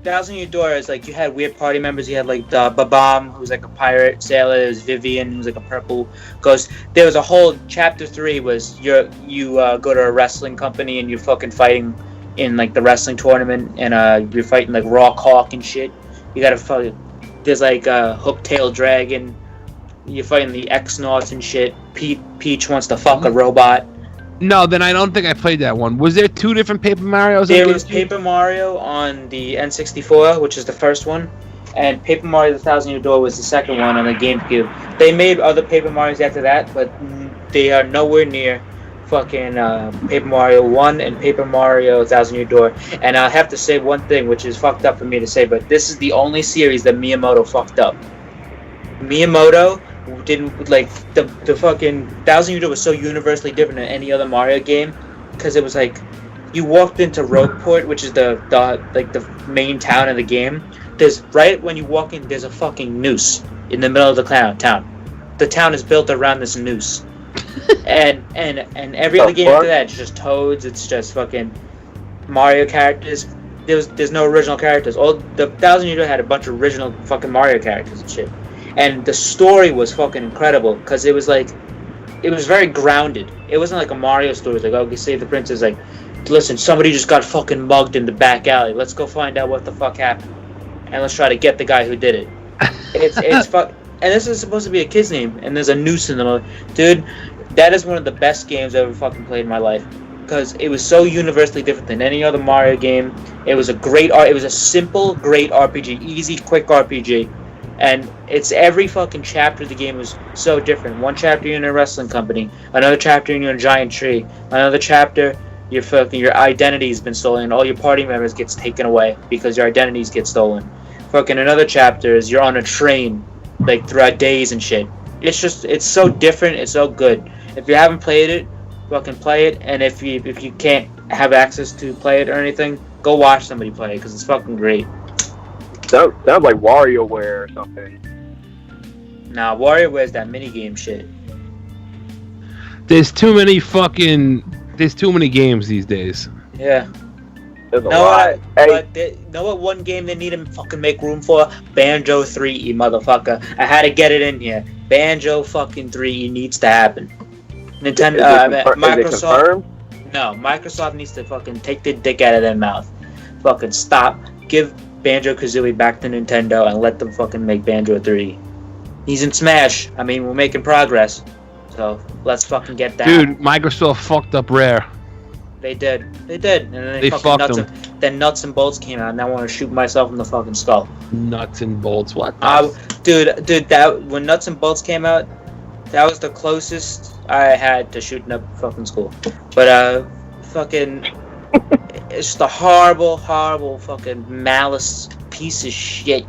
Thousand Year Door is like you had weird party members. You had like Babam, who was like a pirate sailor. There was Vivian, who was like a purple ghost. There was a whole chapter 3 was you go to a wrestling company and you're fucking fighting in like the wrestling tournament, and you're fighting like Raw Hawk and shit. You gotta fight. There's like a hook-tailed dragon. You're fighting the X-Nauts and shit. Peach wants to fuck a robot.
No, then I don't think I played that one. Was there 2 different Paper Marios?
There
on
was
GameCube?
Paper Mario on the N64, which is the first one, and Paper Mario: The Thousand Year Door was the second one on the GameCube. They made other Paper Marios after that, but they are nowhere near fucking Paper Mario 1 and Paper Mario: Thousand Year Door. And I have to say one thing, which is fucked up for me to say, but this is the only series that Miyamoto fucked up. Miyamoto didn't like the fucking Thousand Year Door was so universally different than any other Mario game because it was like you walked into Rogueport, which is the main town of the game. There's right when you walk in, there's a fucking noose in the middle of the town. The town is built around this noose, and every other game after that, it's just Toads. It's just fucking Mario characters. There's no original characters. All the Thousand Year Door had a bunch of original fucking Mario characters and shit. And the story was fucking incredible because it was very grounded. It wasn't like a Mario story. It was like, okay, save the princess. Like, listen, somebody just got fucking mugged in the back alley. Let's go find out what the fuck happened, and let's try to get the guy who did it. It's fuck. And this is supposed to be a kid's name, and there's a noose in the middle. Dude, that is one of the best games I've ever fucking played in my life because it was so universally different than any other Mario game. It was a simple, great RPG, easy, quick RPG. And it's every fucking chapter of the game was so different. One chapter you're in a wrestling company, another chapter you're in a giant tree, another chapter your identity's been stolen, and all your party members gets taken away because your identities get stolen. Fucking another chapter is you're on a train, like throughout days and shit. It's so different. It's so good. If you haven't played it, fucking play it. And if you can't have access to play it or anything, go watch somebody play it because it's fucking great.
Sounds like WarioWare or something.
Nah, WarioWare is that minigame shit.
There's too many games these days.
Yeah.
There's a lot.
Know what one game they need to fucking make room for? Banjo 3, you motherfucker. I had to get it in here. Banjo fucking 3 needs to happen. Nintendo, Microsoft. No, Microsoft needs to fucking take the dick out of their mouth. Fucking stop. Give Banjo-Kazooie back to Nintendo and let them fucking make Banjo 3. He's in Smash. I mean, we're making progress. So, let's fucking get that.
Dude, Microsoft fucked up Rare.
They did. And then
they fucked them.
Then Nuts and Bolts came out, and I want to shoot myself in the fucking skull.
Nuts and Bolts, what?
Dude, when Nuts and Bolts came out, that was the closest I had to shooting up fucking school. But, fucking... It's just a horrible, horrible fucking malice piece of shit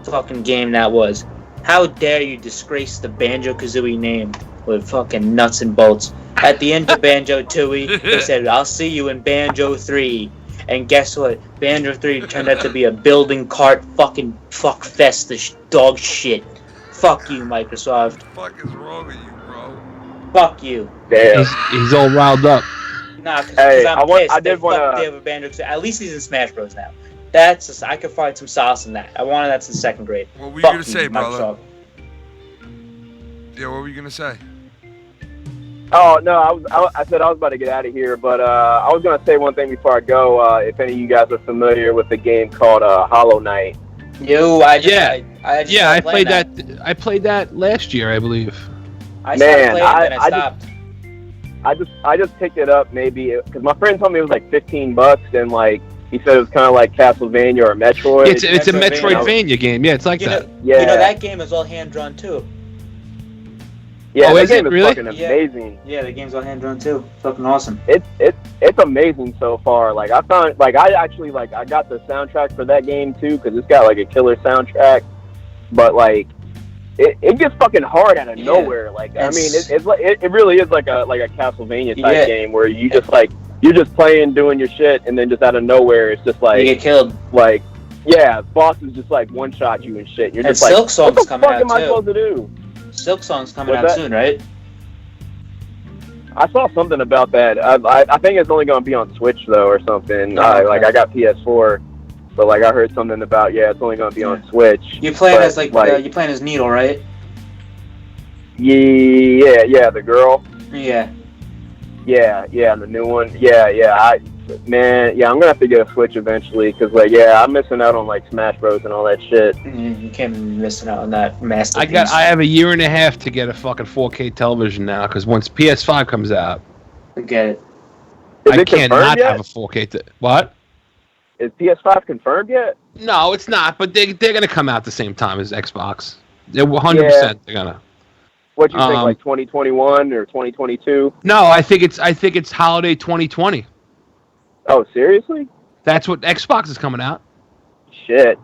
fucking game that was. How dare you disgrace the Banjo-Kazooie name with fucking Nuts and Bolts. At the end of Banjo Tooie, they said, I'll see you in Banjo 3. And guess what? Banjo 3 turned out to be a building cart fucking fuck fest of dog shit. Fuck you, Microsoft.
What the fuck is wrong with you, bro?
Fuck you.
Damn.
He's all riled up.
Nah, because I'm pissed.
I did want
to... Banjo. At least he's in Smash Bros. Now. I could find some solace in that. I wanted that since second grade.
What were you going to say, brother? Yeah, what were you going to say?
Oh, no, I said I was about to get out of here, but I was going to say one thing before I go. If any of you guys are familiar with the game called Hollow Knight.
I played that. I played that last year, I believe.
I started playing it, then I stopped.
I just picked it up maybe because my friend told me it was like $15, and like he said it was kind of like Castlevania or Metroid.
It's a Metroidvania game. Yeah, it's like that.
You know that game is all hand drawn too.
Yeah,
that
game is fucking amazing.
Yeah, the game's all hand drawn too. Fucking awesome.
It's amazing so far. Like I found, like I got the soundtrack for that game too because it's got like a killer soundtrack. But like, it gets fucking hard out of nowhere. Like I mean, it really is like a Castlevania type game where you just like you're just playing, doing your shit, and then just out of nowhere it's just like
you get killed.
Like bosses just like one shot you and shit. You're
and
just like,
Silk Song's
what the
coming
fuck
out
am I
too.
supposed to do?
Silk Song's coming out soon, right?
I saw something about that. I think it's only going to be on Switch though, or something. I got PS4, but like I heard something about it's only going to be on Switch.
You're playing as you're playing as Needle, right?
Yeah, the girl.
Yeah,
the new one. I'm gonna have to get a Switch eventually because I'm missing out on like Smash Bros and all that shit.
You can't be missing out on that masterpiece.
I have a year and a half to get a fucking 4K television now because once PS5 comes out,
Forget it.
Is
I
it
can't
confirmed
not
yet?
have a 4K. What?
Is PS5 confirmed yet?
No, it's not. But they're gonna come out the same time as Xbox. They're 100%. They're gonna.
What you think, like 2021 or 2022?
No, I think it's holiday 2020.
Oh, seriously?
That's what Xbox is coming out.
Shit.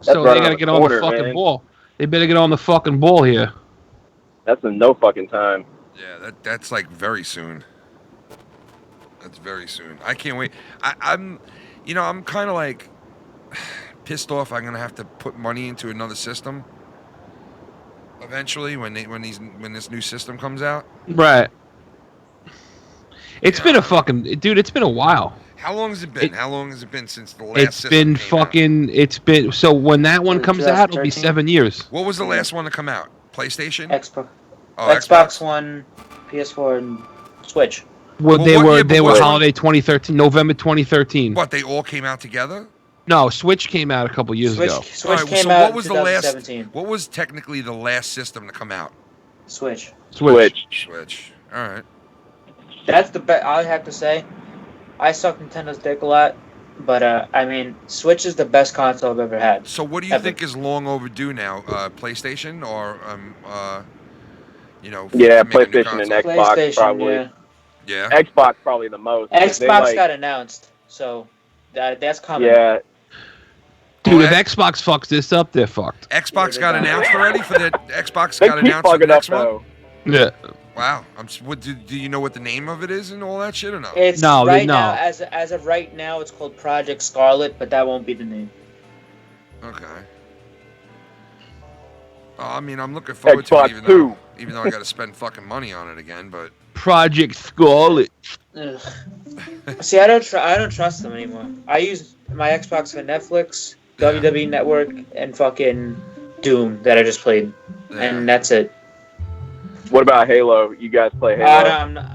So
right
they gotta
around
get
the
on
corner,
the fucking
man.
ball. They better get on the fucking ball here.
That's in no fucking time.
Yeah, that's like very soon. That's very soon. I can't wait. I'm kind of like pissed off. I'm gonna have to put money into another system eventually when this new system comes out.
Right. It's been a fucking dude. It's been a while.
How long has it been? How long has it been since the last?
It's been fucking. It's been so when that one comes out, it'll be 7 years.
What was the last one to come out? PlayStation.
Xbox.
Oh,
Xbox One, PS4, and Switch.
Well,
Well,
they
what
were
year-
they
but
were
what-
holiday 2013, November 2013.
What? They all came out together.
No, Switch came out a couple years ago.
Switch
All right,
came
so
out
what was
in
the last?
2017.
What was technically the last system to come out?
Switch.
Switch.
Switch. All right.
That's the best. I have to say, I suck Nintendo's dick a lot, but I mean, Switch is the best console I've ever had.
So what do you
Ever.
think is long overdue now? PlayStation or
Yeah,
make a new
PlayStation and
console?
Xbox
PlayStation,
probably.
yeah.
Yeah.
Xbox probably the most. 'cause they,
Xbox
like-
got announced, so that's coming.
Yeah,
Dude, if
Oh,
Xbox fucks this up, they're fucked.
Xbox got announced already for the Xbox
they
got
keep
announced for the
fucking up
next one.
though.
Yeah.
Wow. Do you know what the name of it is and all that shit or no?
It's
No,
right
no.
now. As of right now, it's called Project Scarlet, but that won't be the name.
Okay. I mean, I'm looking forward to
Xbox
it, even though I got to spend fucking money on it again. But
Project Scarlet.
Ugh. See, I don't trust them anymore. I use my Xbox for Netflix, WWE Network, and fucking Doom that I just played, and that's it.
What about Halo? You guys play Halo?
I'm not.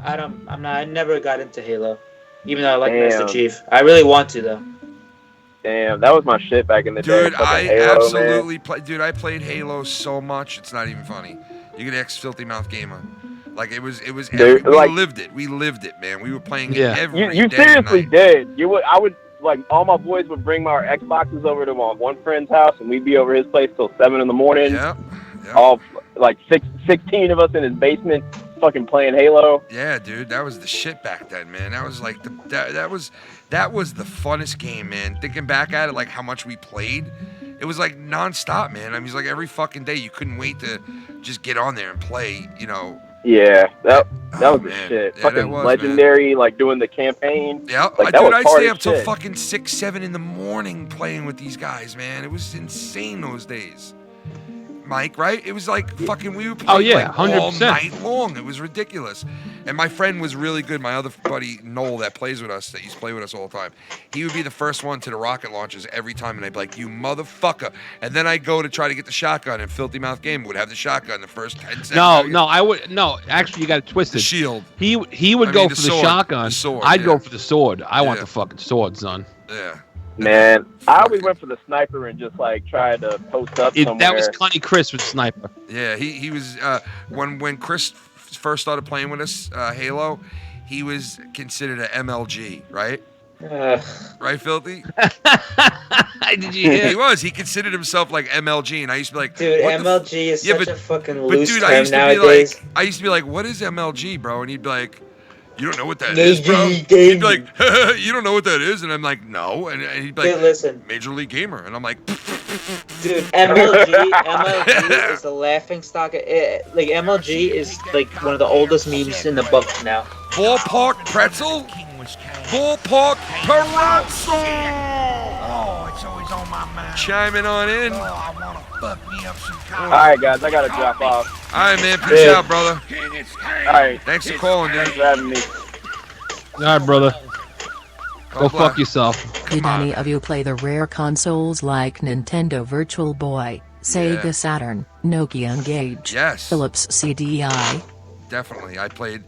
I never got into Halo, even though I like Master
Damn.
Chief. I really want to though.
Damn, that was my shit back in the day.
dude,
fucking
I
Halo,
absolutely play. Dude, I played Halo so much. It's not even funny. You could ask Filthy Mouth Gamer. Like it was.
Dude,
we
like-
lived it. We lived it, man. We were playing
Yeah.
it every
Man. You
day and
seriously
night.
did. I would like all my boys would bring our Xboxes over to my one friend's house, and we'd be over his place till 7 in the morning.
Yeah. Yeah.
All like 16 of us in his basement, fucking playing Halo.
Yeah, dude, that was the shit back then, man. That was like that was the funnest game, man. Thinking back at it, like how much we played, it was like nonstop, man. I mean, it's like every fucking day. You couldn't wait to just get on there and play. You know.
Yeah, that was
Oh,
the
man.
shit.
Yeah,
Fucking
that was,
legendary, like doing the campaign.
Yeah,
Like, that
dude,
was
I'd
hard
stay
as
up till
shit.
fucking 6, 7 in the morning playing with these guys, man. It was insane those days. Mike, right? It was like fucking we were playing
yeah,
like all
100%.
night long. It was ridiculous. And my friend was really good. My other buddy Noel that plays with us, that used to play with us all the time. He would be the first one to the rocket launches every time, and I'd be like, "You motherfucker!" And then I'd go to try to get the shotgun, and Filthy Mouth Gamer would have the shotgun the first 10 seconds.
I would no. Actually, you got it
The
twisted.
shield.
He would
I
go
mean,
for
the
the
sword.
shotgun.
The sword,
I'd
yeah.
go for the sword. I want
Yeah.
the fucking sword, son.
Yeah.
Man, I always
Fucking-
went for the sniper and just like tried to post up somewhere.
That was Connie Chris with sniper.
Yeah, he was when Chris first started playing with us Halo, he was considered an MLG, right? Right, Filthy?
Did you hear?
He was. He considered himself like MLG, and I used to be like,
Dude,
what the
MLG is
Yeah,
such
but-
a fucking
But
loose
dude,
term nowadays.
I used to be like, what is MLG, bro? And he'd be like, you don't know what that
Gay
is, bro?
G,
He'd
gay
be like, you don't know what that is, and I'm like, no, and he'd be
Dude,
like,
listen,
Major League Gamer, and I'm like,
dude, MLG is the laughing stock. Like MLG is like one of the oldest memes in the book now.
ballpark pretzel, ballpark pretzel.
Oh, it's always on my mind.
Chiming on in.
Oh, I wanna fuck me up some
All right, guys, I gotta drop off.
All right, man. Peace
Yeah.
out, brother.
All right,
Thanks for calling,
thanks
dude.
for having me.
All right, brother. Go
God bless.
fuck yourself.
Did
on.
any of you play the rare consoles like Nintendo Virtual Boy, Sega
Yeah.
Saturn, Nokia Engage,
Yes,
Philips CDI?
definitely. I played.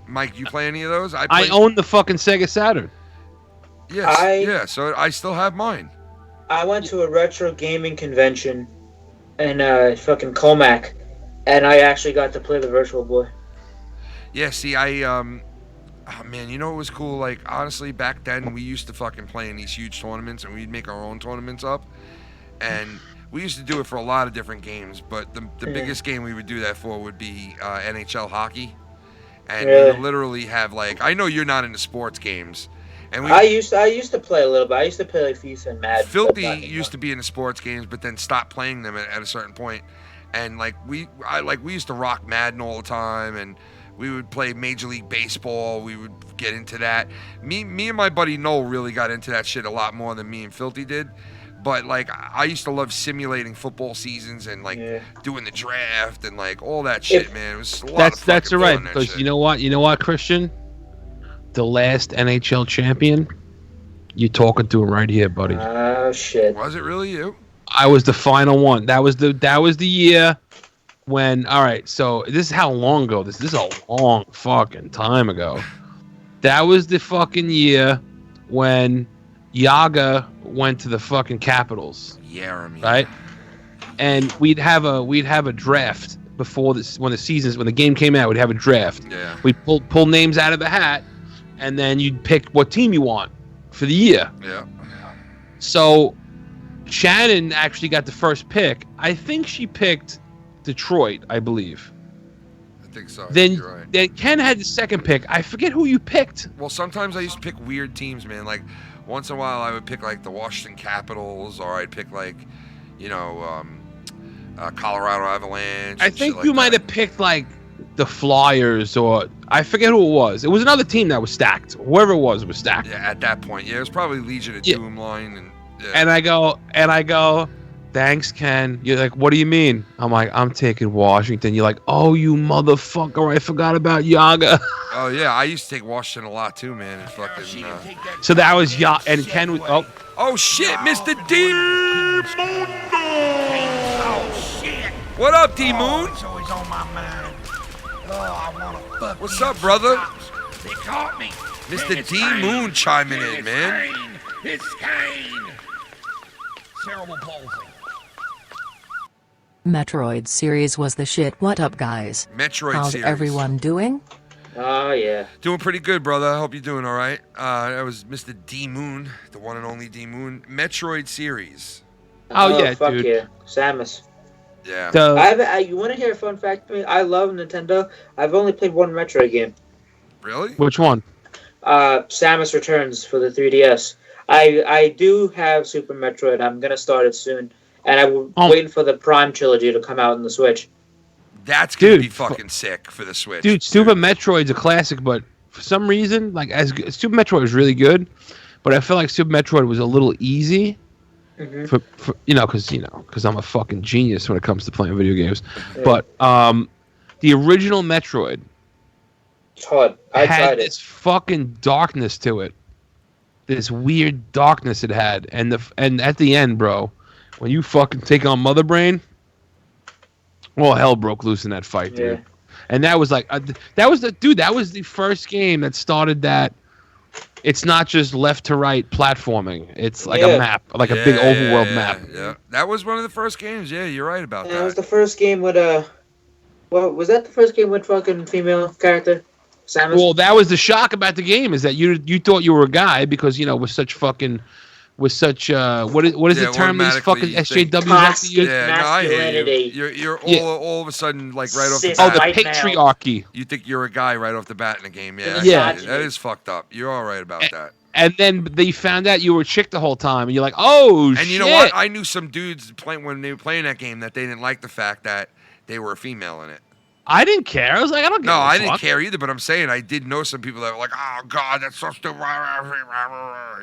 Mike, you play any of those?
I
played,
own the fucking Sega Saturn.
Yes.
I-
Yeah. So I still have mine.
I went to a retro gaming convention in fucking Comac, and I actually got to play the Virtual Boy.
Yeah. See, Oh man, you know what was cool? Like honestly, back then we used to fucking play in these huge tournaments, and we'd make our own tournaments up, and we used to do it for a lot of different games. But the biggest game we would do that for would be NHL hockey, and we would literally have like, I know you're not into sports games, and
I used to play a little bit. I used to play like FIFA and Madden.
Filthy used to be into sports games, but then stopped playing them at a certain point. And like we used to rock Madden all the time, and we would play Major League Baseball. We would get into that. Me and my buddy Noel really got into that shit a lot more than me and Filthy did. But like I used to love simulating football seasons and like doing the draft and like all that shit, man. It was a lot of fucking
that's
fun,
right,
that
because
shit.
you know what, Christian? The last NHL champion, you're talking to him right here, buddy.
Oh shit!
Was it really you?
I was the final one. That was the year when. All right, so this is how long ago this is. A long fucking time ago. That was the fucking year when Yaga went to the fucking Capitals.
Yeah, I mean.
Right. And we'd have a draft before this, when the game came out. We'd have a draft.
Yeah.
We'd pull names out of the hat, and then you'd pick what team you want for the year.
Yeah.
So Shannon actually got the first pick. I think she picked Detroit, I believe.
I think so.
Then
You're right.
then Ken had the second pick. I forget who you picked.
Well, sometimes I used to pick weird teams, man. Like once in a while, I would pick like the Washington Capitals, or I'd pick like, you know, Colorado Avalanche.
I
and
think
shit
you
like
might
that.
have picked like the Flyers, or I forget who it was. It was another team that was stacked. Whoever it was stacked.
Yeah, at that point, yeah, it was probably Legion of
Yeah.
Doom line, and yeah.
And I go, thanks, Ken. You're like, what do you mean? I'm like, I'm taking Washington. You're like, oh, you motherfucker, I forgot about Yaga.
Oh yeah, I used to take Washington a lot too, man. And fucking.
So that was Yaga, and Ken was,
Oh shit, Mr. D.
Oh, shit.
What up, D Moon?
It's always on my mind. Oh, I want to fuck
What's
these
up, brother?
cops. They caught me.
Mr.
Man, it's
D
Kane.
Moon chiming in,
It's
man.
Kane. It's Kane. Cerebral palsy.
Metroid series was the shit. What up, guys?
Metroid
How's
series.
everyone doing?
Oh yeah.
Doing pretty good, brother. I hope you're doing all right. That was Mr. D Moon, the one and only D Moon. Metroid series.
Oh, yeah,
fuck
dude.
yeah, Samus.
Yeah.
You want to hear a fun fact to me? I love Nintendo. I've only played one Metroid game.
Really?
which one?
Samus Returns for the 3DS. I do have Super Metroid. I'm gonna start it soon, and I'm waiting for the Prime trilogy to come out on the Switch.
That's gonna
Dude,
be fucking sick for the Switch.
Dude, Super Metroid's a classic, but for some reason, like Super Metroid was really good, but I feel like Super Metroid was a little easy.
Mm-hmm.
For because I'm a fucking genius when it comes to playing video games.
Yeah.
But the original Metroid
It's hard. I
had
tried
this
it.
fucking darkness to it. This weird darkness it had, and at the end, bro, when you fucking take on Mother Brain, well, hell broke loose in that fight, dude.
Yeah.
And that was like that was the first game that started that. It's not just left to right platforming. It's like a map, like a big overworld map.
Yeah, that was one of the first games. Yeah, you're right about
Yeah, it was
that.
the first game with Well, was that the first game with fucking female character? Samus?
Well, that was the shock about the game, is that you thought you were a guy because with such what is the term these fucking SJWs like to use?
Yeah, no, I hear
Masculinity.
you. You're
Yeah.
all of a sudden like right off the
Cis
Oh,
bat.
the
white male.
patriarchy.
You think you're a guy right off the bat in the game. Yeah,
Yeah.
that is fucked up. You're all right about that.
And then they found out you were a chick the whole time, and you're like, oh,
And
shit.
you know what? I knew some dudes when they were playing that game that they didn't like the fact that they were a female in it.
I didn't care. I was like, I don't give
No,
a
I didn't
fuck.
care either, but I'm saying I did know some people that were like, oh, God, that's so stupid.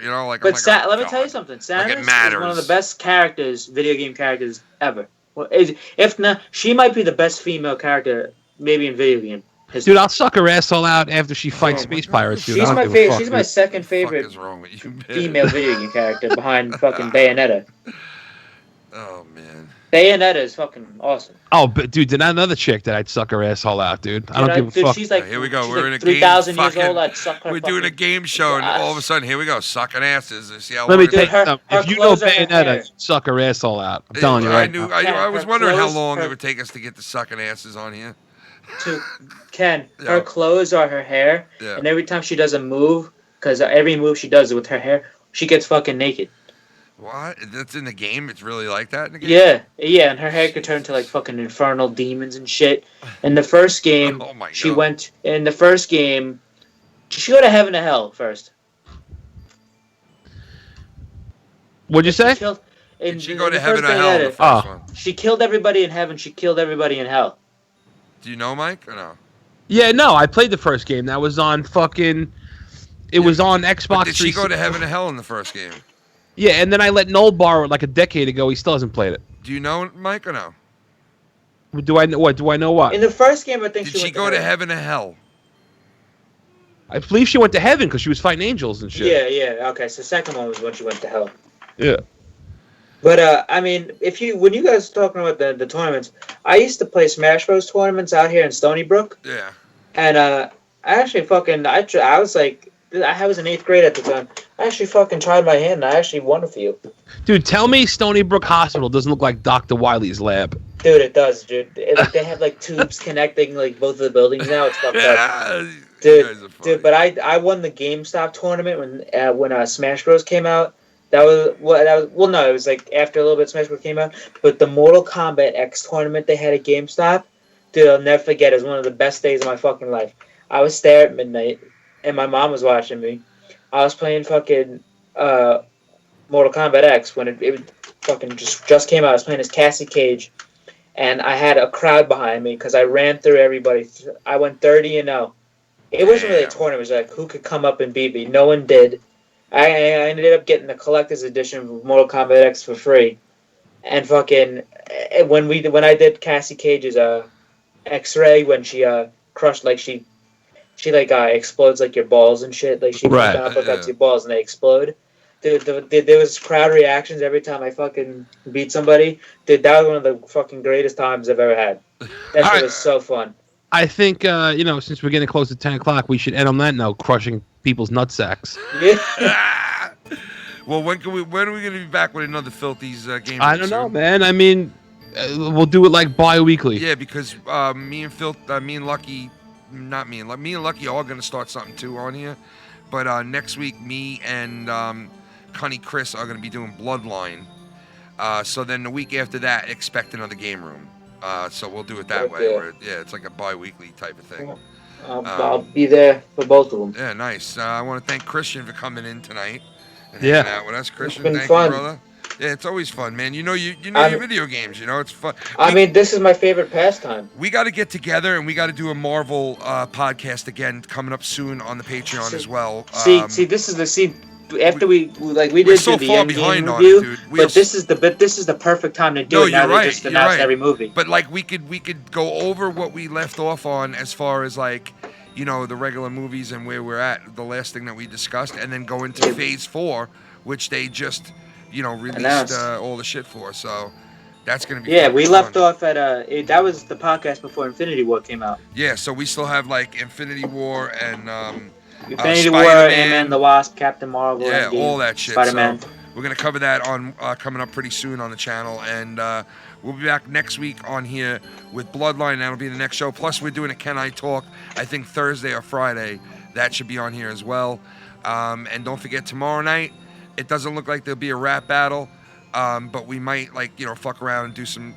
You know, like,
But
I'm like, oh,
let me
God.
tell you something.
Like,
Samus
it
is
matters.
one of the best characters, video game characters ever. Well, if not, she might be the best female character, maybe in video game history.
Dude, I'll suck her asshole out after she fights space pirates, dude. I
She's
don't
my
give a
favorite.
fuck,
She's my
dude.
second
What the
favorite
fuck is wrong with you, man?
female video game character behind fucking Bayonetta.
Oh, man.
Bayonetta is fucking awesome.
Oh, but dude, did another chick that I'd suck her asshole out, dude. I don't give a
Dude,
fuck.
she's like,
Here we go.
she's
We're
like
in a game.
3,000 years
fucking-
old. I'd suck her.
We're doing a
fucking
game show, and all of a
ass.
sudden, here we go, sucking asses. And see how
Let me
long
tell
it
you
her-
something.
her
If you know
clothes are her
Bayonetta,
hair.
you'd suck her asshole out. I'm
takes.
telling you
I
right
knew.
now.
I was
Her
wondering how
clothes-
long
her-
it would take us to get the sucking asses on here.
to Ken.
Yeah.
Her clothes are her hair,
Yeah.
and every time she does a move, because every move she does with her hair, she gets fucking naked.
What? That's in the game? It's really like that in the game?
Yeah, and her hair could turn to like fucking infernal demons and shit. In the first game,
Oh my
she
God.
went. In the first game, she go to heaven and hell first.
What'd you say?
She killed,
Did she go to
the
heaven
first
or
game
hell in
that
the
it-
first
Oh.
one?
She killed everybody in heaven. She killed everybody in hell.
Do you know, Mike, or no?
Yeah, no, I played the first game. That was on fucking. It was on Xbox.
But did she go
360.
to heaven or hell in the first game?
Yeah, and then I let Noel borrow it like a decade ago. He still hasn't played it.
Do you know, Mike, or no?
Do I know what? Do I know what?
In the first game, I think
Did
she
she
went
go to heaven or hell?
I believe she went to heaven because she was fighting angels and shit.
Yeah. Okay, so second one was when she went to hell.
Yeah.
But I mean, when you guys are talking about the tournaments, I used to play Smash Bros tournaments out here in Stony Brook,
Yeah.
and I actually fucking I was like I was in 8th grade at the time. I actually fucking tried my hand, and I actually won a few.
Dude, tell me Stony Brook Hospital doesn't look like Dr. Wiley's lab.
Dude, it does, dude. They have like tubes connecting like both of the buildings now. It's fucked up.
Yeah. You
Dude,
guys are funny.
Dude, but I won the GameStop tournament when Smash Bros came out. That was no, it was like after a little bit Smash Bros came out. But the Mortal Kombat X tournament they had at GameStop, dude, I'll never forget. It was one of the best days of my fucking life. I was there at midnight, and my mom was watching me. I was playing fucking Mortal Kombat X when it fucking just came out. I was playing as Cassie Cage, and I had a crowd behind me because I ran through everybody. I went 30-0. It wasn't really a tournament. It was like who could come up and beat me. No one did. I ended up getting the collector's edition of Mortal Kombat X for free, and fucking when I did Cassie Cage's X-ray when she crushed like she explodes like your balls and shit, like she
Right.
uppercuts your balls and they explode. Dude, there was crowd reactions every time I fucking beat somebody. Dude, that was one of the fucking greatest times I've ever had. That shit was so fun.
I think, since we're getting close to 10 o'clock, we should end on that note, crushing people's nutsacks.
Yeah.
Well, when are we going to be back with another Filthy's game?
I don't know, man. I mean, we'll do it like bi-weekly.
Yeah, because me and Lucky, not me and Lucky, me and Lucky are going to start something too on here. But next week, me and Cunny Chris are going to be doing Bloodline. So then the week after that, expect another game room. So we'll do it that way. Where, it's like a bi-weekly type of thing.
I'll be there for both of them.
Yeah, nice. I want to thank Christian for coming in tonight and
Yeah.
hanging out with us. Christian,
been
thank
fun.
you, brother. Yeah, it's always fun, man. You know your video games. You know it's fun.
I mean, this is my favorite pastime.
We got to get together and we got to do a Marvel podcast again coming up soon on the Patreon as well.
This is the after we
we're
did
so
the
far
Endgame
behind on
review,
it, dude.
but this is the perfect time to do it. Now
you're
they
right.
just
You're
announced
right.
every movie.
But like we could go over what we left off on as far as like the regular movies and where we're at, the last thing that we discussed, and then go into Phase 4, which they just released all the shit for. So that's gonna be
we
fun.
left off at that was the podcast before Infinity War came out.
Yeah, so we still have like Infinity War and
Infinity War,
Spider-Man.
Ant-Man, the Wasp, Captain Marvel,
Yeah,
Endgame,
all that shit.
Spider-Man.
So we're gonna cover that on coming up pretty soon on the channel, and we'll be back next week on here with Bloodline. That'll be the next show. Plus, we're doing a Can I Talk? I think Thursday or Friday. That should be on here as well. And don't forget tomorrow night. It doesn't look like there'll be a rap battle, but we might fuck around and do some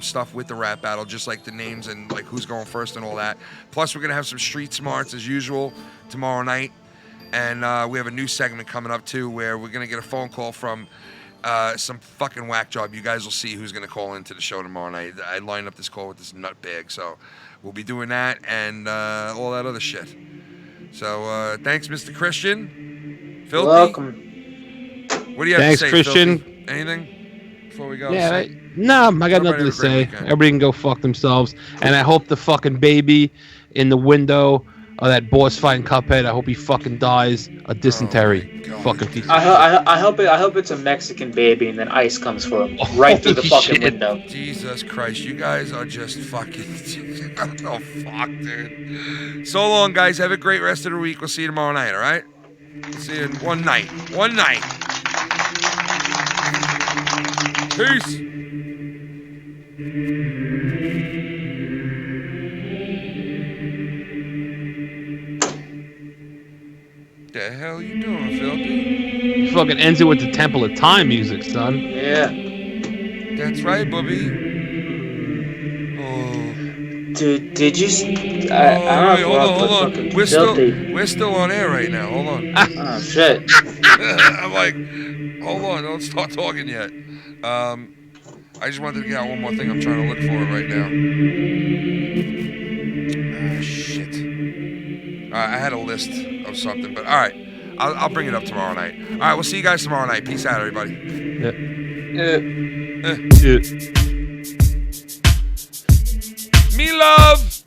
stuff with the rap battle, just like the names and like who's going first and all that. Plus, we're gonna have some street smarts as usual tomorrow night. And we have a new segment coming up, too, where we're going to get a phone call from some fucking whack job. You guys will see who's going to call into the show tomorrow night. I lined up this call with this nutbag, so we'll be doing that and all that other shit. So thanks, Mr. Christian. Filthy.
Welcome.
What do you have
Thanks,
to say,
Christian.
Filthy? Anything before we go?
Yeah,
Say-
I got
Everybody
nothing to
have a great
say.
weekend.
Everybody can go fuck themselves. And I hope the fucking baby in the window of that boss fighting Cuphead, I hope he fucking dies a dysentery.
Oh my God.
Fucking piece of
I hope it's a Mexican baby and then ice comes for him right through the
Holy
fucking
shit.
window.
Jesus Christ, you guys are just fucking. Oh, fuck, dude. So long, guys. Have a great rest of the week. We'll see you tomorrow night, all right? See you in one night. One night. Peace. hell you doing, Filthy?
He fucking ends it with the Temple of Time music, son.
Yeah.
That's right, Bubby. Oh.
Dude, did you? I
Oh,
don't know
wait,
if
hold
we're
on,
up,
hold
but
on.
fucking
We're
filthy.
still on air right now. Hold on.
Oh shit.
I'm like, hold on, don't start talking yet. I just wanted to get out one more thing. I'm trying to look for it right now. Ah, shit. I had a list of something, but all right. I'll bring it up tomorrow night. All right, we'll see you guys tomorrow night. Peace out, everybody.
Yeah.
Me love.